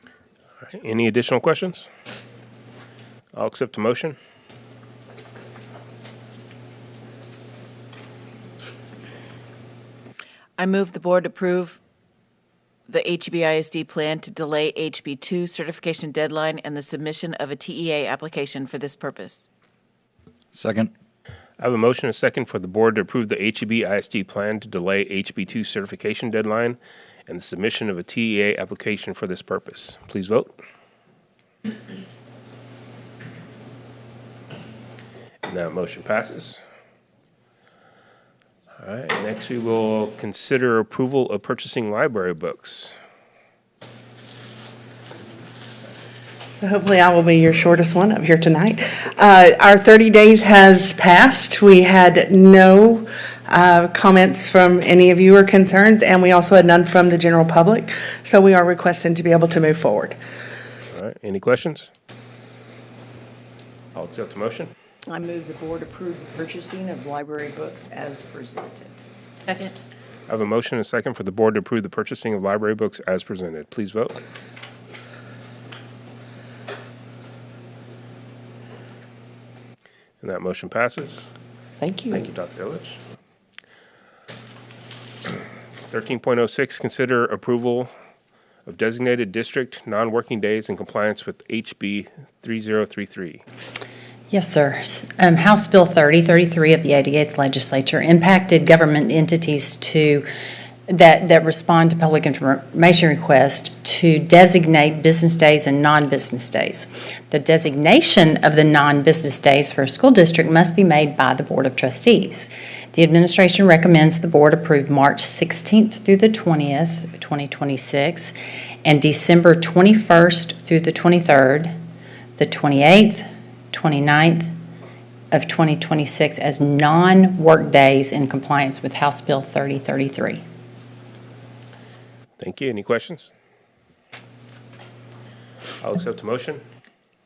All right, any additional questions? I'll accept a motion. I move the board approve the HEB ISD plan to delay HB2 certification deadline and the submission of a TEA application for this purpose. Second. I have a motion and a second for the board to approve the HEB ISD plan to delay HB2 certification deadline and the submission of a TEA application for this purpose. Please vote. And that motion passes. All right, next we will consider approval of purchasing library books. So hopefully I will be your shortest one up here tonight. Our 30 days has passed. We had no comments from any of you or concerns, and we also had none from the general public. So we are requesting to be able to move forward. All right, any questions? I'll accept the motion. I move the board approve the purchasing of library books as presented. Second. I have a motion and a second for the board to approve the purchasing of library books as presented. Please vote. And that motion passes. Thank you. Thank you, Dr. Illich. 13.06, consider approval of designated district non-working days in compliance with HB 3033. Yes, sir. House Bill 3033 of the 88th Legislature impacted government entities that respond to public information requests to designate business days and non-business days. The designation of the non-business days for a school district must be made by the Board of Trustees. The administration recommends the board approve March 16th through the 20th, 2026, and December 21st through the 23rd, the 28th, 29th of 2026 as non-work days in compliance with House Bill 3033. Thank you. Any questions? I'll accept a motion.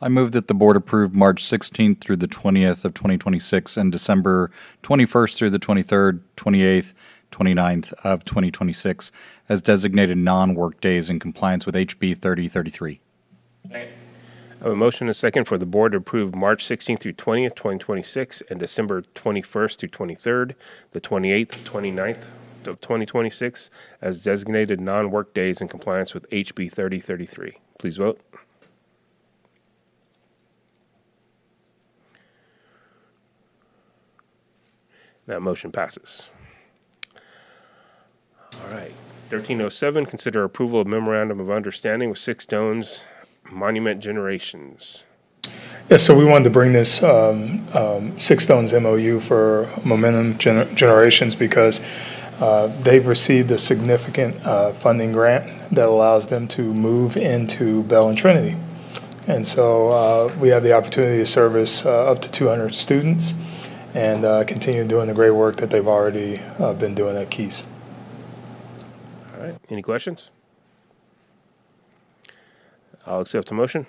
I move that the board approve March 16th through the 20th of 2026 and December 21st through the 23rd, 28th, 29th of 2026 as designated non-work days in compliance with HB 3033. I I have a motion and a second for the board to approve March 16th through 20th, 2026, and December 21st through 23rd, the 28th, 29th of 2026, as designated non-work days in compliance with HB 3033. Please vote. That motion passes. All right. 1307, consider approval of memorandum of understanding with Six Stones Monument Generations. Yeah, so we wanted to bring this Six Stones MOU for Momentum Generations because they've received a significant funding grant that allows them to move into Bell and Trinity. And so we have the opportunity to service up to 200 students and continue doing the great work that they've already been doing at Keys. All right. Any questions? I'll accept the motion.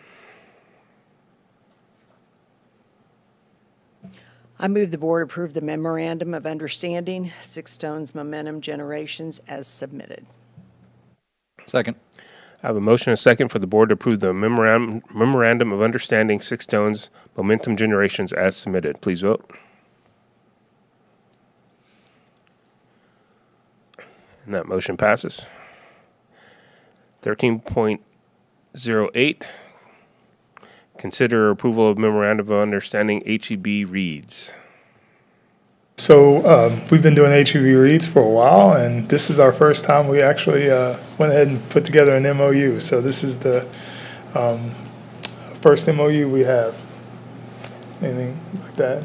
I move the board approve the memorandum of understanding, Six Stones Momentum Generations, as submitted. Second. I have a motion and a second for the board to approve the memorandum of understanding, Six Stones Momentum Generations, as submitted. Please vote. And that motion passes. 13.08, consider approval of memorandum of understanding, HEB Reads. So we've been doing HEB reads for a while, and this is our first time we actually went ahead and put together an MOU. So this is the first MOU we have. Anything like that?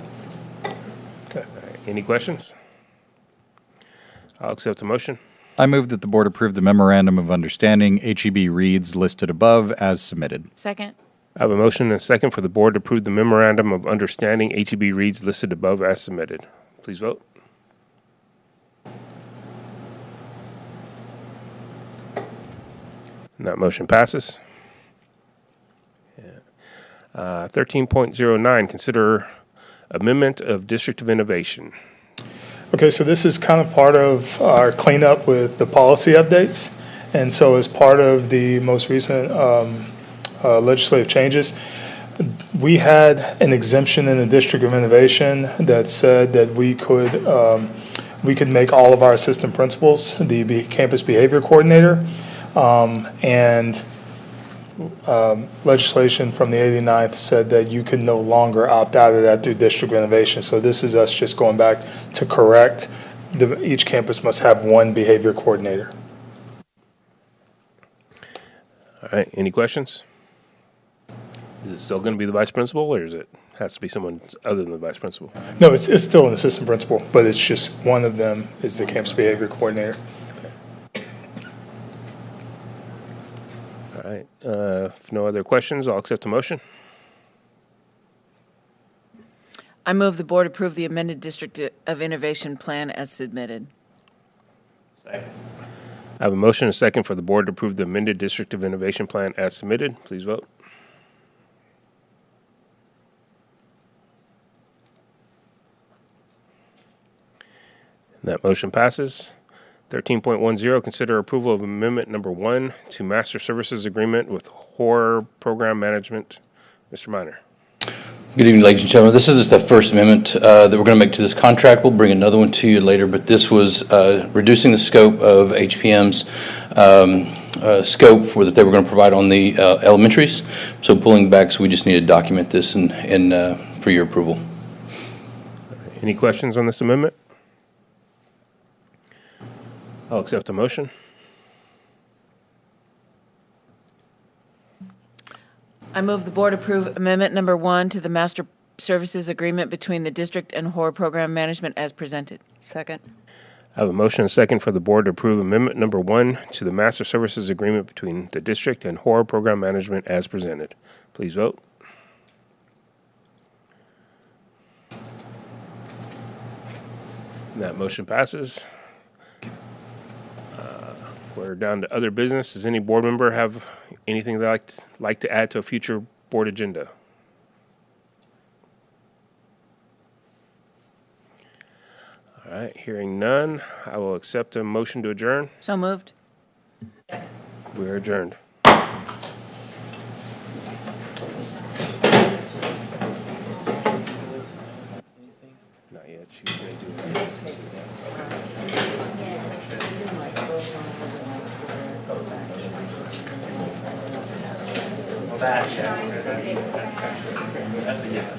Okay. Any questions? I'll accept the motion. I move that the board approve the memorandum of understanding, HEB Reads, listed above as submitted. Second. I have a motion and a second for the board to approve the memorandum of understanding, HEB Reads, listed above as submitted. Please vote. And that motion passes. 13.09, consider amendment of District of Innovation. Okay, so this is kind of part of our cleanup with the policy updates. And so as part of the most recent legislative changes, we had an exemption in the District of Innovation that said that we could make all of our assistant principals the campus behavior coordinator. And legislation from the 89th said that you could no longer opt out of that through District of Innovation. So this is us just going back to correct each campus must have one behavior coordinator. All right, any questions? Is it still going to be the vice principal, or is it has to be someone other than the vice principal? No, it's still an assistant principal, but it's just one of them is the campus behavior coordinator. All right, if no other questions, I'll accept the motion. I move the board approve the amended District of Innovation plan as submitted. Second. I have a motion and a second for the board to approve the amended District of Innovation plan as submitted. Please vote. And that motion passes. 13.10, consider approval of amendment number 1 to Master Services Agreement with HORE Program Management. Mr. Minor. Good evening, ladies and gentlemen. This is just the first amendment that we're going to make to this contract. We'll bring another one to you later, but this was reducing the scope of HPM's scope that they were going to provide on the elementaries. So pulling back, so we just need to document this for your approval. Any questions on this amendment? I'll accept the motion. I move the board approve amendment number 1 to the Master Services Agreement between the district and HORE Program Management as presented. Second. I have a motion and a second for the board to approve amendment number 1 to the Master Services Agreement between the district and HORE Program Management as presented. Please vote. And that motion passes. We're down to other business. Does any board member have anything they'd like to add to a future board agenda? All right, hearing none, I will accept a motion to adjourn. So moved. We are adjourned. That's a given.